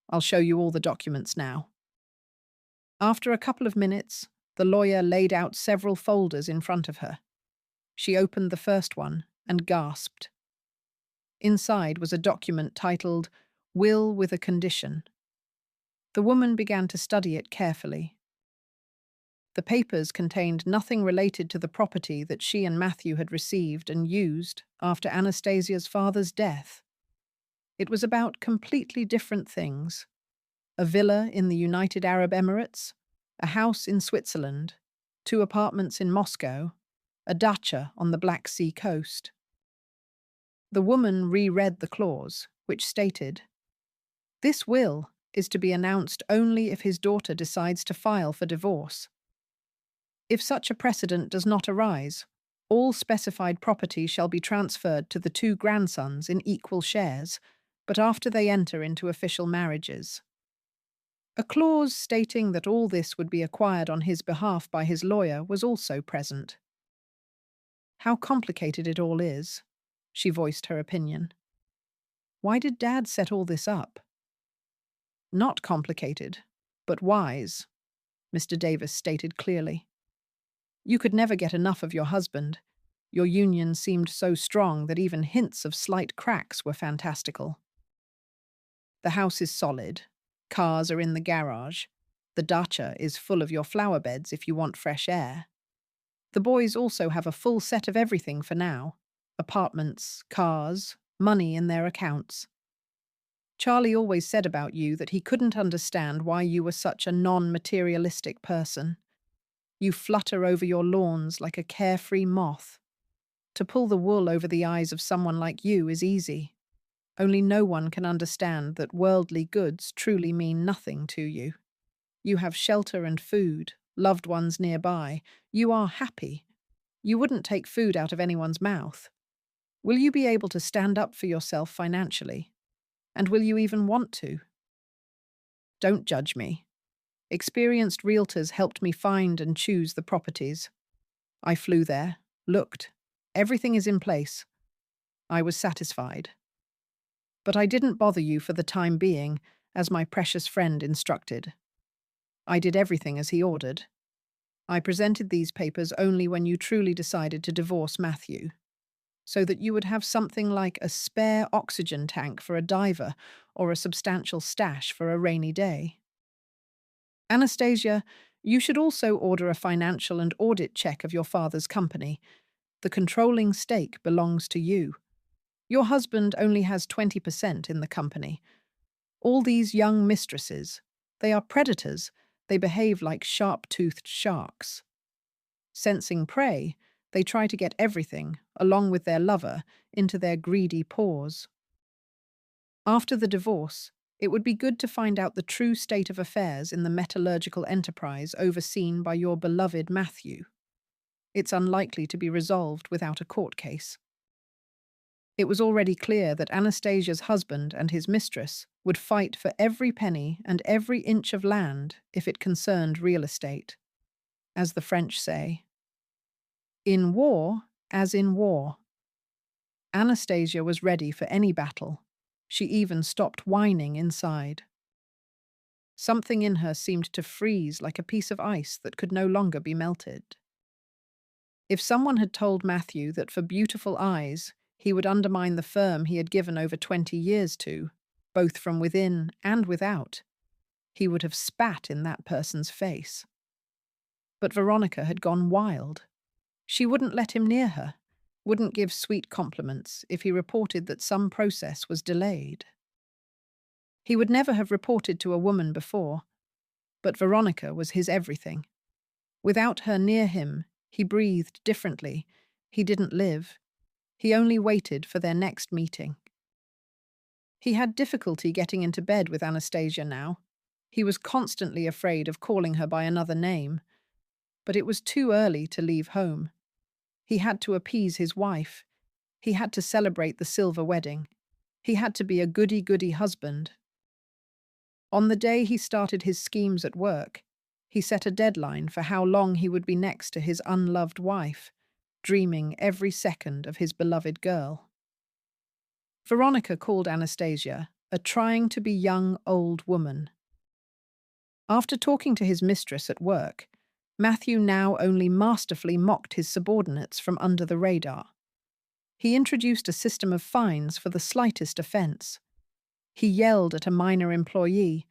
I'll show you all the documents now. After a couple of minutes, the lawyer laid out several folders in front of her. She opened the first one and gasped. Inside was a document titled, Will with a Condition. The woman began to study it carefully. The papers contained nothing related to the property that she and Matthew had received and used after Anastasia's father's death. It was about completely different things. A villa in the United Arab Emirates, a house in Switzerland, 2 apartments in Moscow, a dacha on the Black Sea coast. The woman reread the clause, which stated, "This will is to be announced only if his daughter decides to file for divorce. If such a precedent does not arise, all specified property shall be transferred to the two grandsons in equal shares, but after they enter into official marriages." A clause stating that all this would be acquired on his behalf by his lawyer was also present. "How complicated it all is," she voiced her opinion. "Why did Dad set all this up?" "Not complicated, but wise," Mr. Davis stated clearly. "You could never get enough of your husband. Your union seemed so strong that even hints of slight cracks were fantastical. The house is solid. Cars are in the garage. The dacha is full of your flower beds if you want fresh air. The boys also have a full set of everything for now: apartments, cars, money in their accounts. Charlie always said about you that he couldn't understand why you were such a non-materialistic person. You flutter over your lawns like a carefree moth. To pull the wool over the eyes of someone like you is easy. Only no one can understand that worldly goods truly mean nothing to you. You have shelter and food, loved ones nearby. You are happy. You wouldn't take food out of anyone's mouth. Will you be able to stand up for yourself financially? And will you even want to? Don't judge me. Experienced realtors helped me find and choose the properties. I flew there, looked. Everything is in place. I was satisfied. But I didn't bother you for the time being, as my precious friend instructed. I did everything as he ordered. I presented these papers only when you truly decided to divorce Matthew, so that you would have something like a spare oxygen tank for a diver or a substantial stash for a rainy day. Anastasia, you should also order a financial and audit check of your father's company. The controlling stake belongs to you. Your husband only has 20% in the company. All these young mistresses, they are predators. They behave like sharp-toothed sharks. Sensing prey, they try to get everything, along with their lover, into their greedy paws. After the divorce, it would be good to find out the true state of affairs in the metallurgical enterprise overseen by your beloved Matthew. It's unlikely to be resolved without a court case. It was already clear that Anastasia's husband and his mistress would fight for every penny and every inch of land if it concerned real estate. As the French say, in war as in war. Anastasia was ready for any battle. She even stopped whining inside. Something in her seemed to freeze like a piece of ice that could no longer be melted. If someone had told Matthew that for beautiful eyes, he would undermine the firm he had given over 20 years to, both from within and without, he would have spat in that person's face. But Veronica had gone wild. She wouldn't let him near her, wouldn't give sweet compliments if he reported that some process was delayed. He would never have reported to a woman before, but Veronica was his everything. Without her near him, he breathed differently. He didn't live. He only waited for their next meeting. He had difficulty getting into bed with Anastasia now. He was constantly afraid of calling her by another name. But it was too early to leave home. He had to appease his wife. He had to celebrate the silver wedding. He had to be a goody-goody husband. On the day he started his schemes at work, he set a deadline for how long he would be next to his unloved wife, dreaming every second of his beloved girl. Veronica called Anastasia a trying-to-be-young old woman. After talking to his mistress at work, Matthew now only masterfully mocked his subordinates from under the radar. He introduced a system of fines for the slightest offense. He yelled at a minor employee,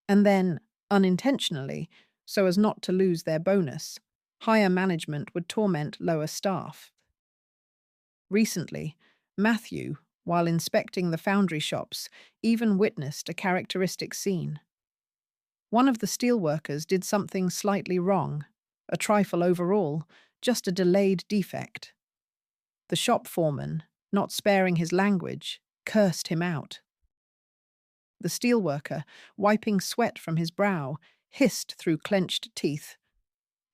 and then, unintentionally, so as not to lose their bonus, higher management would torment lower staff. Recently, Matthew, while inspecting the foundry shops, even witnessed a characteristic scene. One of the steelworkers did something slightly wrong, a trifle overall, just a delayed defect. The shop foreman, not sparing his language, cursed him out. The steelworker, wiping sweat from his brow, hissed through clenched teeth.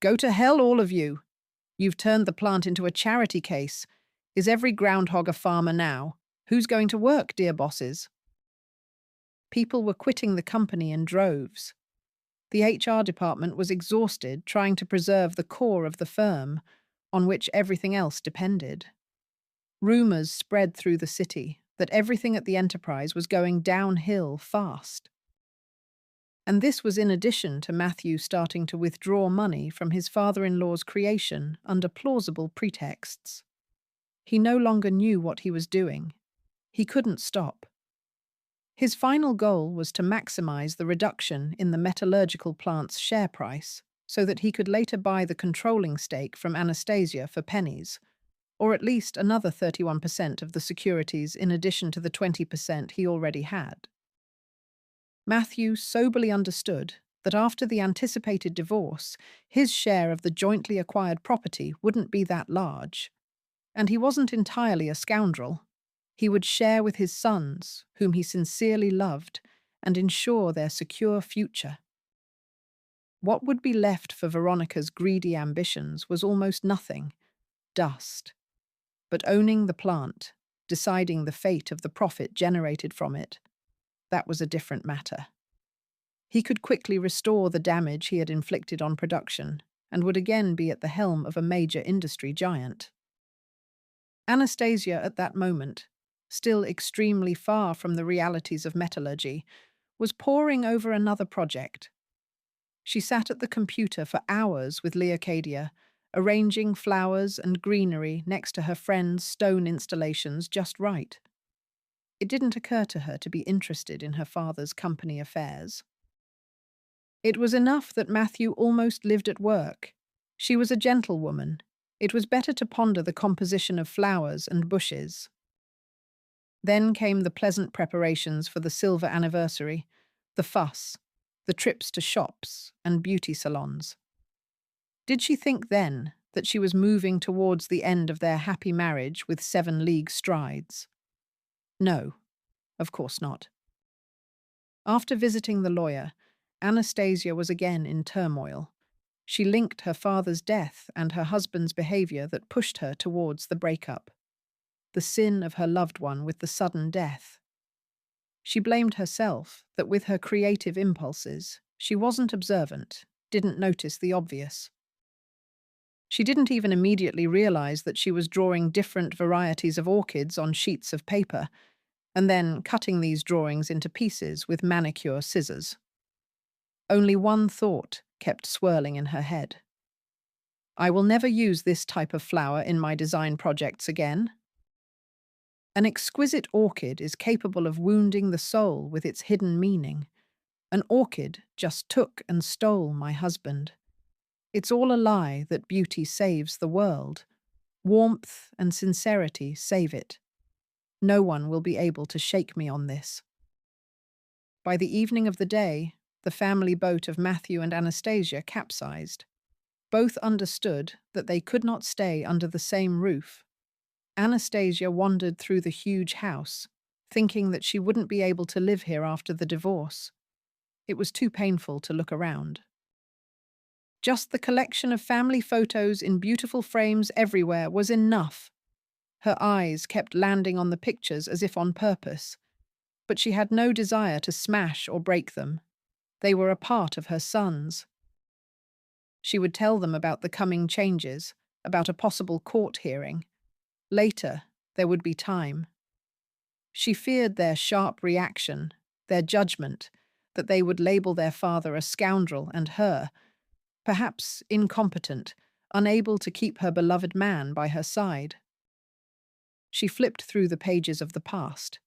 "Go to hell, all of you! You've turned the plant into a charity case. Is every groundhog a farmer now? Who's going to work, dear bosses?" People were quitting the company in droves. The HR department was exhausted trying to preserve the core of the firm, on which everything else depended. Rumors spread through the city that everything at the enterprise was going downhill fast. And this was in addition to Matthew starting to withdraw money from his father-in-law's creation under plausible pretexts. He no longer knew what he was doing. He couldn't stop. His final goal was to maximize the reduction in the metallurgical plant's share price so that he could later buy the controlling stake from Anastasia for pennies, or at least another 31% of the securities in addition to the 20% he already had. Matthew soberly understood that after the anticipated divorce, his share of the jointly acquired property wouldn't be that large. And he wasn't entirely a scoundrel. He would share with his sons, whom he sincerely loved, and ensure their secure future. What would be left for Veronica's greedy ambitions was almost nothing, dust. But owning the plant, deciding the fate of the profit generated from it, that was a different matter. He could quickly restore the damage he had inflicted on production and would again be at the helm of a major industry giant. Anastasia, at that moment, still extremely far from the realities of metallurgy, was poring over another project. She sat at the computer for hours with Leocadia, arranging flowers and greenery next to her friend's stone installations just right. It didn't occur to her to be interested in her father's company affairs. It was enough that Matthew almost lived at work. She was a gentlewoman. It was better to ponder the composition of flowers and bushes. Then came the pleasant preparations for the silver anniversary, the fuss, the trips to shops and beauty salons. Did she think then that she was moving towards the end of their happy marriage with 7 league strides? No, of course not. After visiting the lawyer, Anastasia was again in turmoil. She linked her father's death and her husband's behavior that pushed her towards the breakup. The sin of her loved one with the sudden death. She blamed herself that with her creative impulses, she wasn't observant, didn't notice the obvious. She didn't even immediately realize that she was drawing different varieties of orchids on sheets of paper, and then cutting these drawings into pieces with manicure scissors. Only one thought kept swirling in her head. I will never use this type of flower in my design projects again. An exquisite orchid is capable of wounding the soul with its hidden meaning. An orchid just took and stole my husband. It's all a lie that beauty saves the world. Warmth and sincerity save it. No one will be able to shake me on this. By the evening of the day, the family boat of Matthew and Anastasia capsized. Both understood that they could not stay under the same roof. Anastasia wandered through the huge house, thinking that she wouldn't be able to live here after the divorce. It was too painful to look around. Just the collection of family photos in beautiful frames everywhere was enough. Her eyes kept landing on the pictures as if on purpose, but she had no desire to smash or break them. They were a part of her sons. She would tell them about the coming changes, about a possible court hearing. Later, there would be time. She feared their sharp reaction, their judgment, that they would label their father a scoundrel and her, perhaps incompetent, unable to keep her beloved man by her side. She flipped through the pages of the past.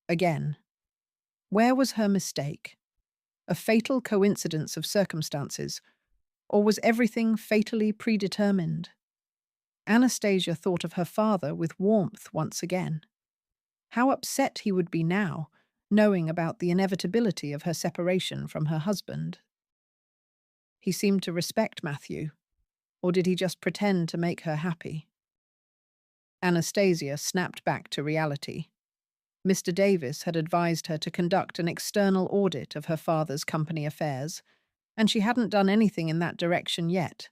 Again. Where was her mistake? A fatal coincidence of circumstances, or was everything fatally predetermined? Anastasia thought of her father with warmth once again. How upset he would be now, knowing about the inevitability of her separation from her husband. He seemed to respect Matthew, or did he just pretend to make her happy? Anastasia snapped back to reality. Mr. Davis had advised her to conduct an external audit of her father's company affairs, and she hadn't done anything in that direction yet,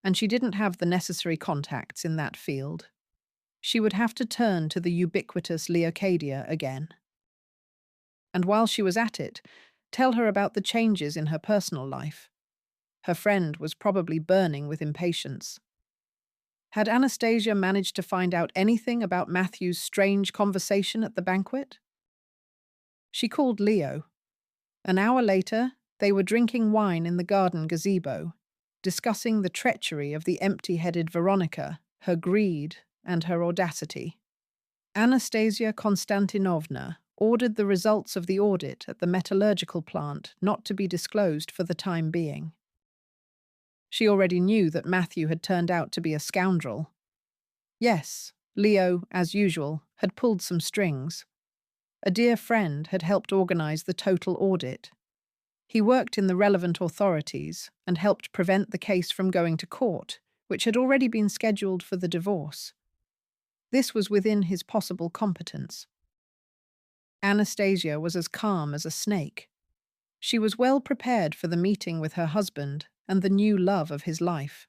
and she didn't have the necessary contacts in that field. She would have to turn to the ubiquitous Leocadia again. And while she was at it, tell her about the changes in her personal life. Her friend was probably burning with impatience. Had Anastasia managed to find out anything about Matthew's strange conversation at the banquet? She called Leo. An hour later, they were drinking wine in the garden gazebo, discussing the treachery of the empty-headed Veronica, her greed, and her audacity. Anastasia Konstantinovna ordered the results of the audit at the metallurgical plant not to be disclosed for the time being. She already knew that Matthew had turned out to be a scoundrel. Yes, Leo, as usual, had pulled some strings. A dear friend had helped organize the total audit. He worked in the relevant authorities and helped prevent the case from going to court, which had already been scheduled for the divorce. This was within his possible competence. Anastasia was as calm as a snake. She was well prepared for the meeting with her husband and the new love of his life.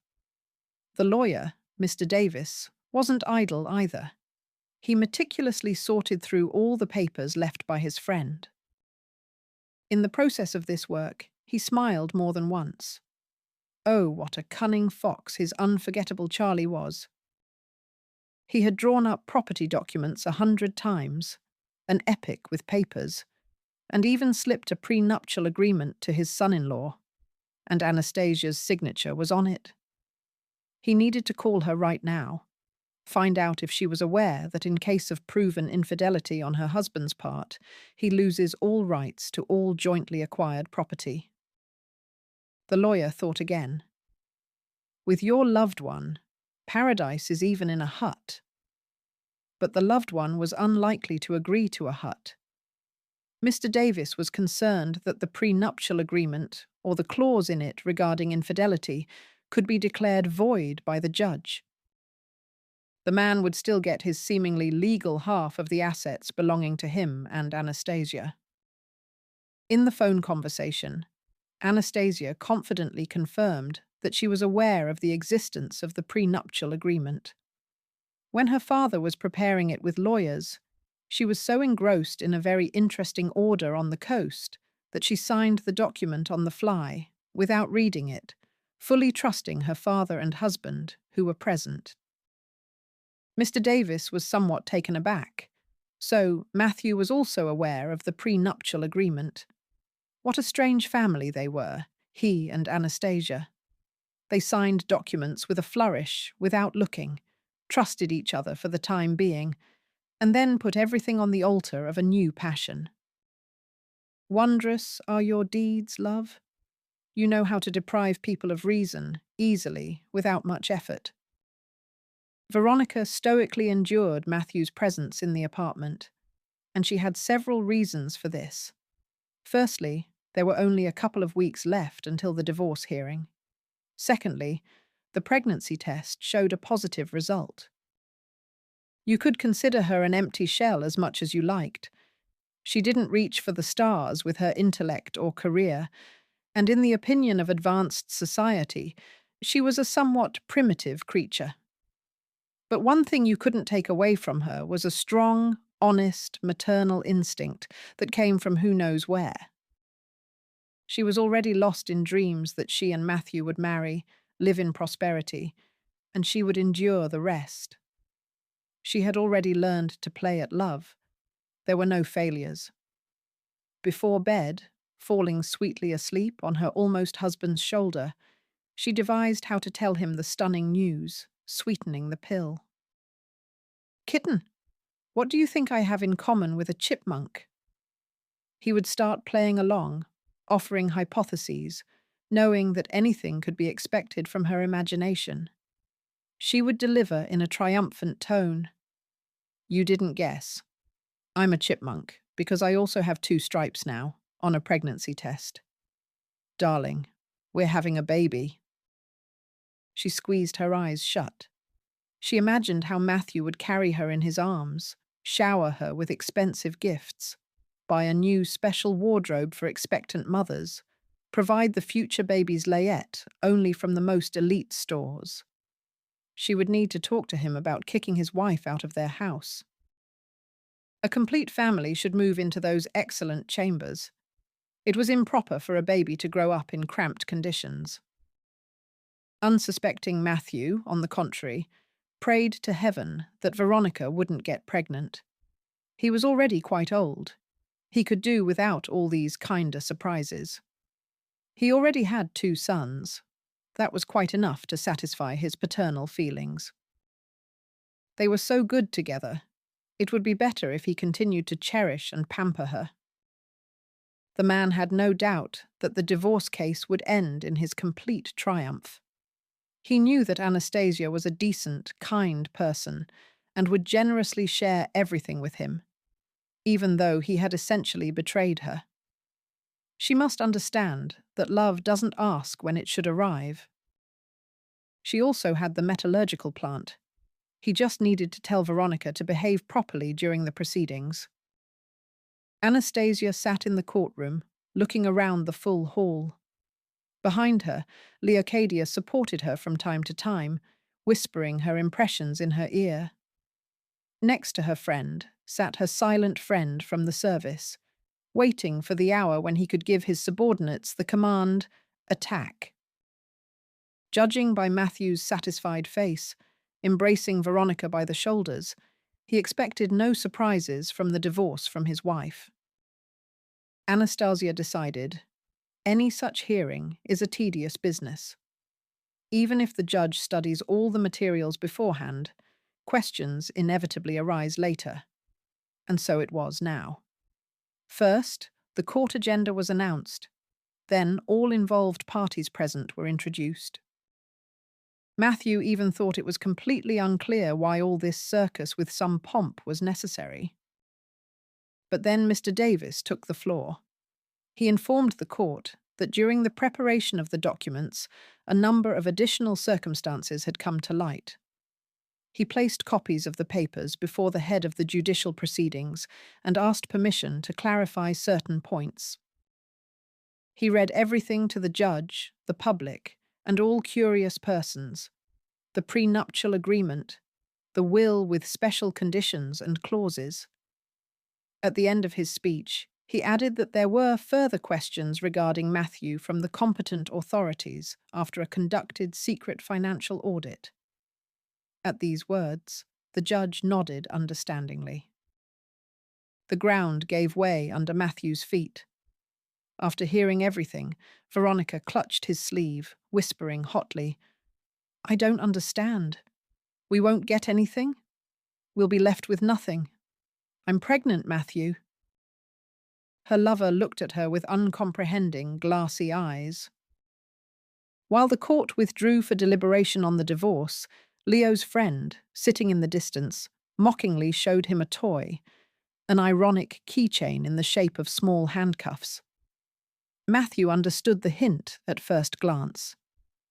The lawyer, Mr. Davis, wasn't idle either. He meticulously sorted through all the papers left by his friend. In the process of this work, he smiled more than once. Oh, what a cunning fox his unforgettable Charlie was. He had drawn up property documents 100 times, an epic with papers, and even slipped a prenuptial agreement to his son-in-law, and Anastasia's signature was on it. He needed to call her right now, find out if she was aware that in case of proven infidelity on her husband's part, he loses all rights to all jointly acquired property. The lawyer thought again. With your loved one, paradise is even in a hut. But the loved one was unlikely to agree to a hut. Mr. Davis was concerned that the prenuptial agreement, or the clause in it regarding infidelity, could be declared void by the judge. The man would still get his seemingly legal half of the assets belonging to him and Anastasia. In the phone conversation, Anastasia confidently confirmed that she was aware of the existence of the prenuptial agreement. When her father was preparing it with lawyers, she was so engrossed in a very interesting order on the coast that she signed the document on the fly, without reading it, fully trusting her father and husband, who were present. Mr. Davis was somewhat taken aback. So Matthew was also aware of the prenuptial agreement. What a strange family they were, he and Anastasia. They signed documents with a flourish, without looking, trusted each other for the time being, and then put everything on the altar of a new passion. Wondrous are your deeds, love. You know how to deprive people of reason, easily, without much effort. Veronica stoically endured Matthew's presence in the apartment, and she had several reasons for this. Firstly, there were only a couple of weeks left until the divorce hearing. Secondly, the pregnancy test showed a positive result. You could consider her an empty shell as much as you liked. She didn't reach for the stars with her intellect or career, and in the opinion of advanced society, she was a somewhat primitive creature. But one thing you couldn't take away from her was a strong, honest, maternal instinct that came from who knows where. She was already lost in dreams that she and Matthew would marry, live in prosperity, and she would endure the rest. She had already learned to play at love. There were no failures. Before bed, falling sweetly asleep on her almost husband's shoulder, she devised how to tell him the stunning news, sweetening the pill. Kitten, what do you think I have in common with a chipmunk? He would start playing along, offering hypotheses, knowing that anything could be expected from her imagination. She would deliver in a triumphant tone. You didn't guess. I'm a chipmunk, because I also have 2 stripes now, on a pregnancy test. Darling, we're having a baby. She squeezed her eyes shut. She imagined how Matthew would carry her in his arms, shower her with expensive gifts, buy a new special wardrobe for expectant mothers, provide the future baby's layette only from the most elite stores. She would need to talk to him about kicking his wife out of their house. A complete family should move into those excellent chambers. It was improper for a baby to grow up in cramped conditions. Unsuspecting Matthew, on the contrary, prayed to heaven that Veronica wouldn't get pregnant. He was already quite old. He could do without all these kinder surprises. He already had 2 sons. That was quite enough to satisfy his paternal feelings. They were so good together. It would be better if he continued to cherish and pamper her. The man had no doubt that the divorce case would end in his complete triumph. He knew that Anastasia was a decent, kind person and would generously share everything with him, even though he had essentially betrayed her. She must understand that love doesn't ask when it should arrive. She also had the metallurgical plant. He just needed to tell Veronica to behave properly during the proceedings. Anastasia sat in the courtroom, looking around the full hall. Behind her, Leocadia supported her from time to time, whispering her impressions in her ear. Next to her friend sat her silent friend from the service, waiting for the hour when he could give his subordinates the command, "Attack." Judging by Matthew's satisfied face, embracing Veronica by the shoulders, he expected no surprises from the divorce from his wife. Anastasia decided, any such hearing is a tedious business. Even if the judge studies all the materials beforehand, questions inevitably arise later. And so it was now. First, the court agenda was announced. Then all involved parties present were introduced. Matthew even thought it was completely unclear why all this circus with some pomp was necessary. But then Mr. Davis took the floor. He informed the court that during the preparation of the documents, a number of additional circumstances had come to light. He placed copies of the papers before the head of the judicial proceedings and asked permission to clarify certain points. He read everything to the judge, the public, and all curious persons: the prenuptial agreement, the will with special conditions and clauses. At the end of his speech, he added that there were further questions regarding Matthew from the competent authorities after a conducted secret financial audit. At these words, the judge nodded understandingly. The ground gave way under Matthew's feet. After hearing everything, Veronica clutched his sleeve, whispering hotly, "I don't understand. We won't get anything? We'll be left with nothing. I'm pregnant, Matthew." Her lover looked at her with uncomprehending, glassy eyes. While the court withdrew for deliberation on the divorce, Leo's friend, sitting in the distance, mockingly showed him a toy, an ironic keychain in the shape of small handcuffs. Matthew understood the hint at first glance.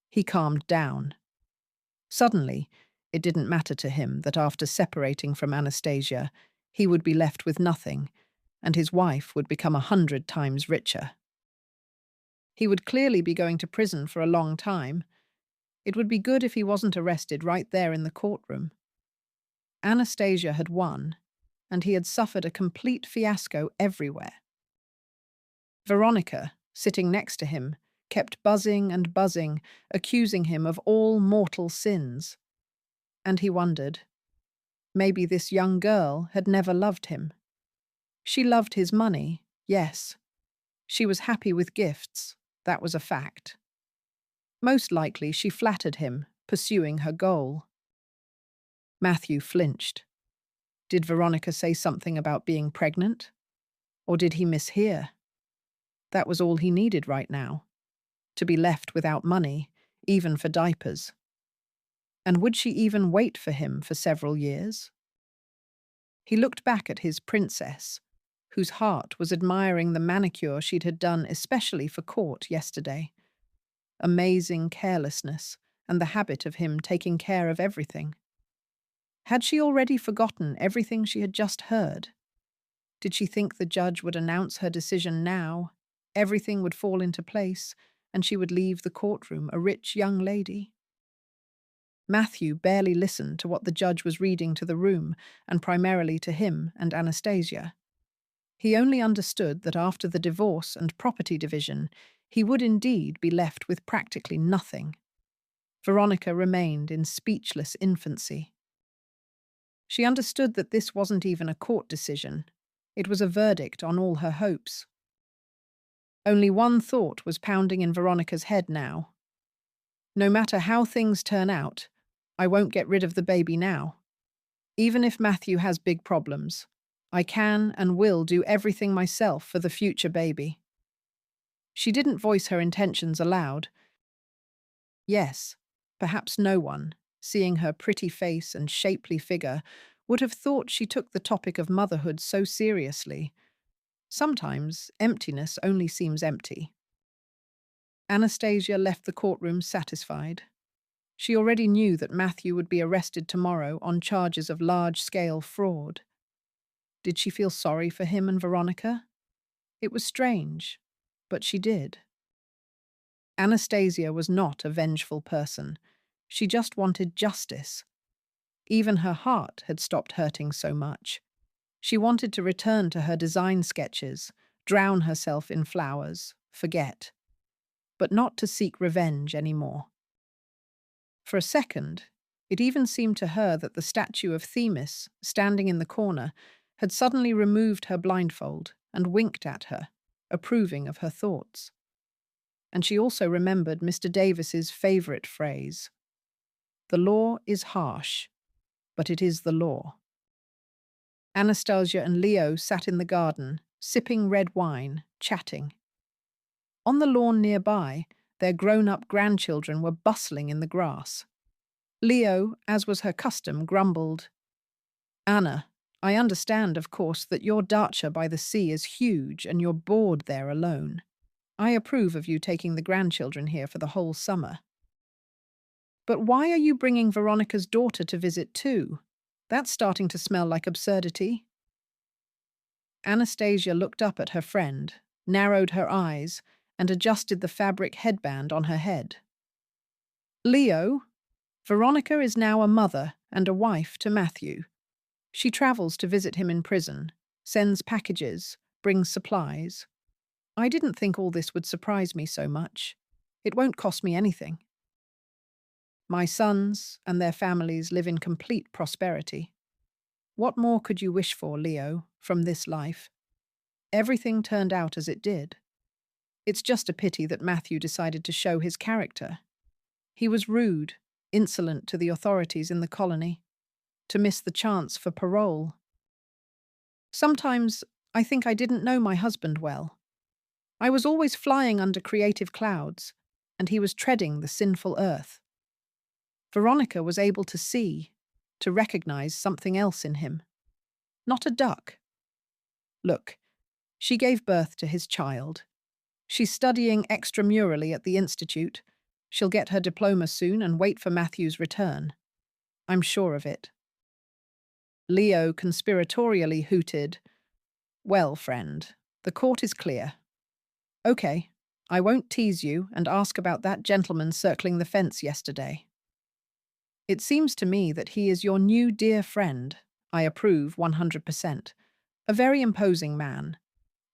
He calmed down. Suddenly, it didn't matter to him that after separating from Anastasia, he would be left with nothing, and his wife would become 100 times richer. He would clearly be going to prison for a long time. It would be good if he wasn't arrested right there in the courtroom. Anastasia had won, and he had suffered a complete fiasco everywhere. Veronica, sitting next to him, kept buzzing and buzzing, accusing him of all mortal sins. And he wondered, maybe this young girl had never loved him. She loved his money, yes. She was happy with gifts, that was a fact. Most likely she flattered him, pursuing her goal. Matthew flinched. Did Veronica say something about being pregnant? Or did he mishear? That was all he needed right now. To be left without money, even for diapers. And would she even wait for him for several years? He looked back at his princess, whose heart was admiring the manicure she'd had done especially for court yesterday. Amazing carelessness and the habit of him taking care of everything. Had she already forgotten everything she had just heard? Did she think the judge would announce her decision now? Everything would fall into place, and she would leave the courtroom a rich young lady? Matthew barely listened to what the judge was reading to the room, and primarily to him and Anastasia. He only understood that after the divorce and property division, he would indeed be left with practically nothing. Veronica remained in speechless infancy. She understood that this wasn't even a court decision. It was a verdict on all her hopes. Only one thought was pounding in Veronica's head now. No matter how things turn out, I won't get rid of the baby now. Even if Matthew has big problems, I can and will do everything myself for the future baby. She didn't voice her intentions aloud. Yes, perhaps no one, seeing her pretty face and shapely figure, would have thought she took the topic of motherhood so seriously. Sometimes emptiness only seems empty. Anastasia left the courtroom satisfied. She already knew that Matthew would be arrested tomorrow on charges of large-scale fraud. Did she feel sorry for him and Veronica? It was strange, but she did. Anastasia was not a vengeful person. She just wanted justice. Even her heart had stopped hurting so much. She wanted to return to her design sketches, drown herself in flowers, forget. But not to seek revenge anymore. For a second, it even seemed to her that the statue of Themis, standing in the corner, had suddenly removed her blindfold and winked at her, approving of her thoughts. And she also remembered Mr. Davis's favourite phrase, "The law is harsh, but it is the law." Anastasia and Leo sat in the garden, sipping red wine, chatting. On the lawn nearby, their grown-up grandchildren were bustling in the grass. Leo, as was her custom, grumbled, "Anna, I understand, of course, that your dacha by the sea is huge and you're bored there alone. I approve of you taking the grandchildren here for the whole summer. But why are you bringing Veronica's daughter to visit too? That's starting to smell like absurdity." Anastasia looked up at her friend, narrowed her eyes, and adjusted the fabric headband on her head. "Leo, Veronica is now a mother and a wife to Matthew. She travels to visit him in prison, sends packages, brings supplies. I didn't think all this would surprise me so much. It won't cost me anything. My sons and their families live in complete prosperity. What more could you wish for, Leo, from this life? Everything turned out as it did. It's just a pity that Matthew decided to show his character. He was rude, insolent to the authorities in the colony, to miss the chance for parole. Sometimes I think I didn't know my husband well. I was always flying under creative clouds, and he was treading the sinful earth. Veronica was able to see, to recognize something else in him. Not a duck. Look, she gave birth to his child. She's studying extramurally at the institute. She'll get her diploma soon and wait for Matthew's return. I'm sure of it." Leo conspiratorially hooted, "Well, friend, the court is clear. Okay, I won't tease you and ask about that gentleman circling the fence yesterday. It seems to me that he is your new dear friend. I approve 100%. A very imposing man.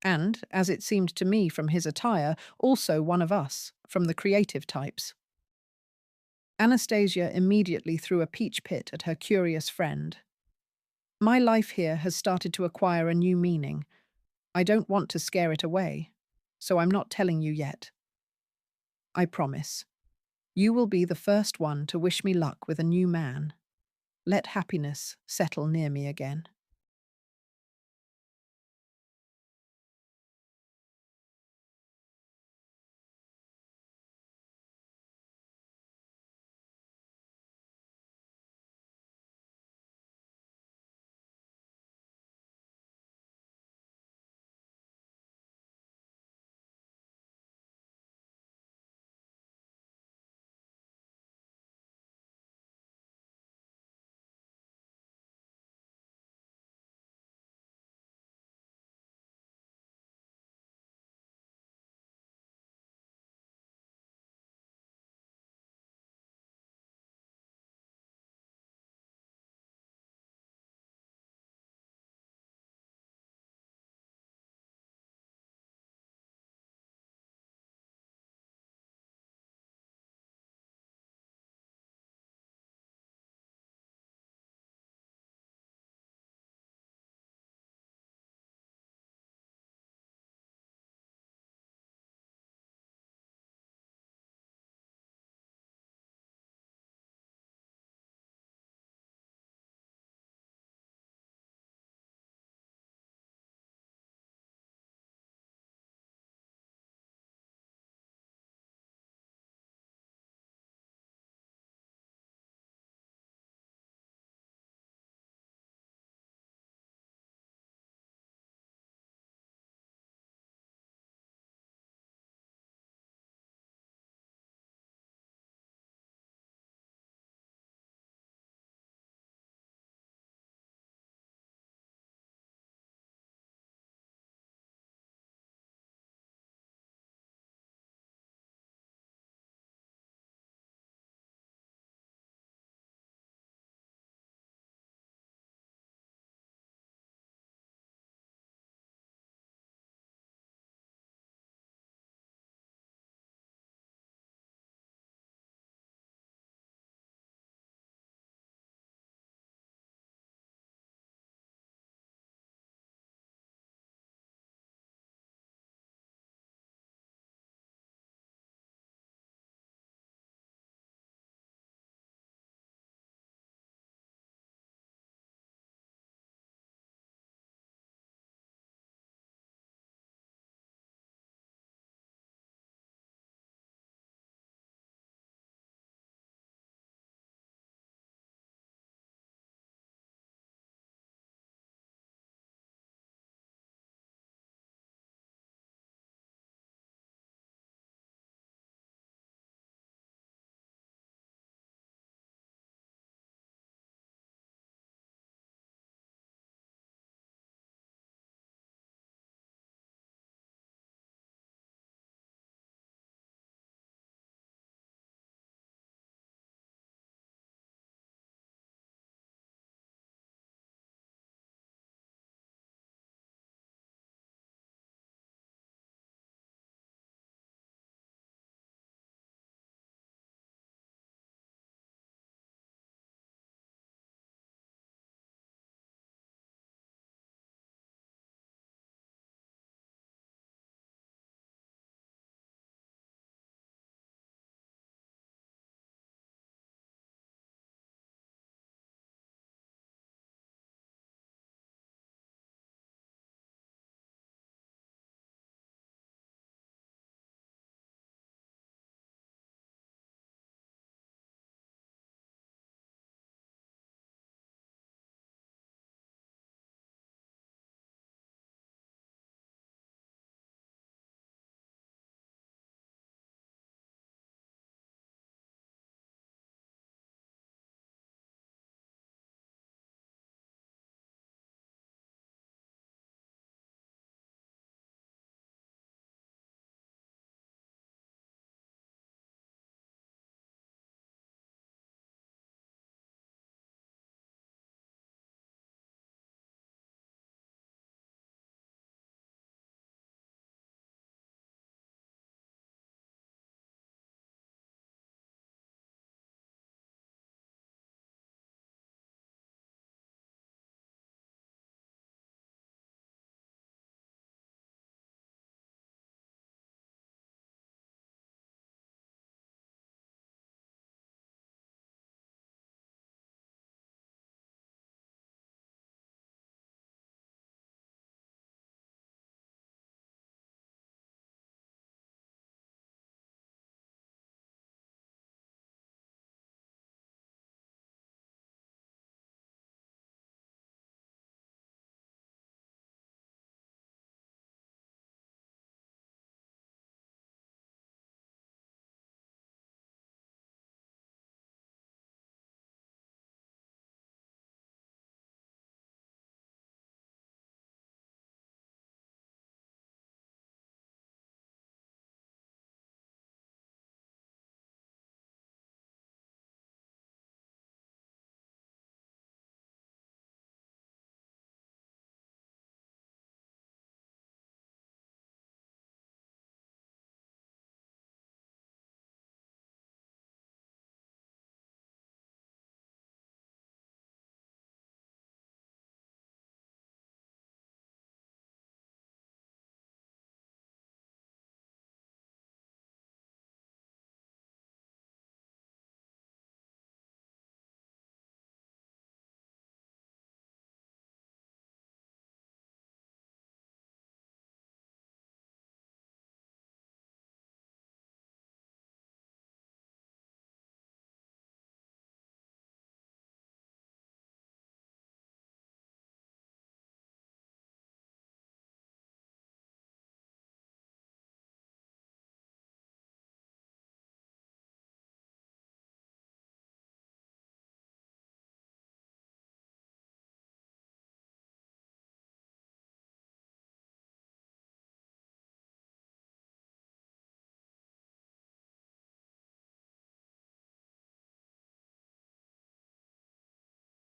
And, as it seemed to me from his attire, also one of us, from the creative types." Anastasia immediately threw a peach pit at her curious friend. "My life here has started to acquire a new meaning. I don't want to scare it away, so I'm not telling you yet. I promise. You will be the first one to wish me luck with a new man. Let happiness settle near me again."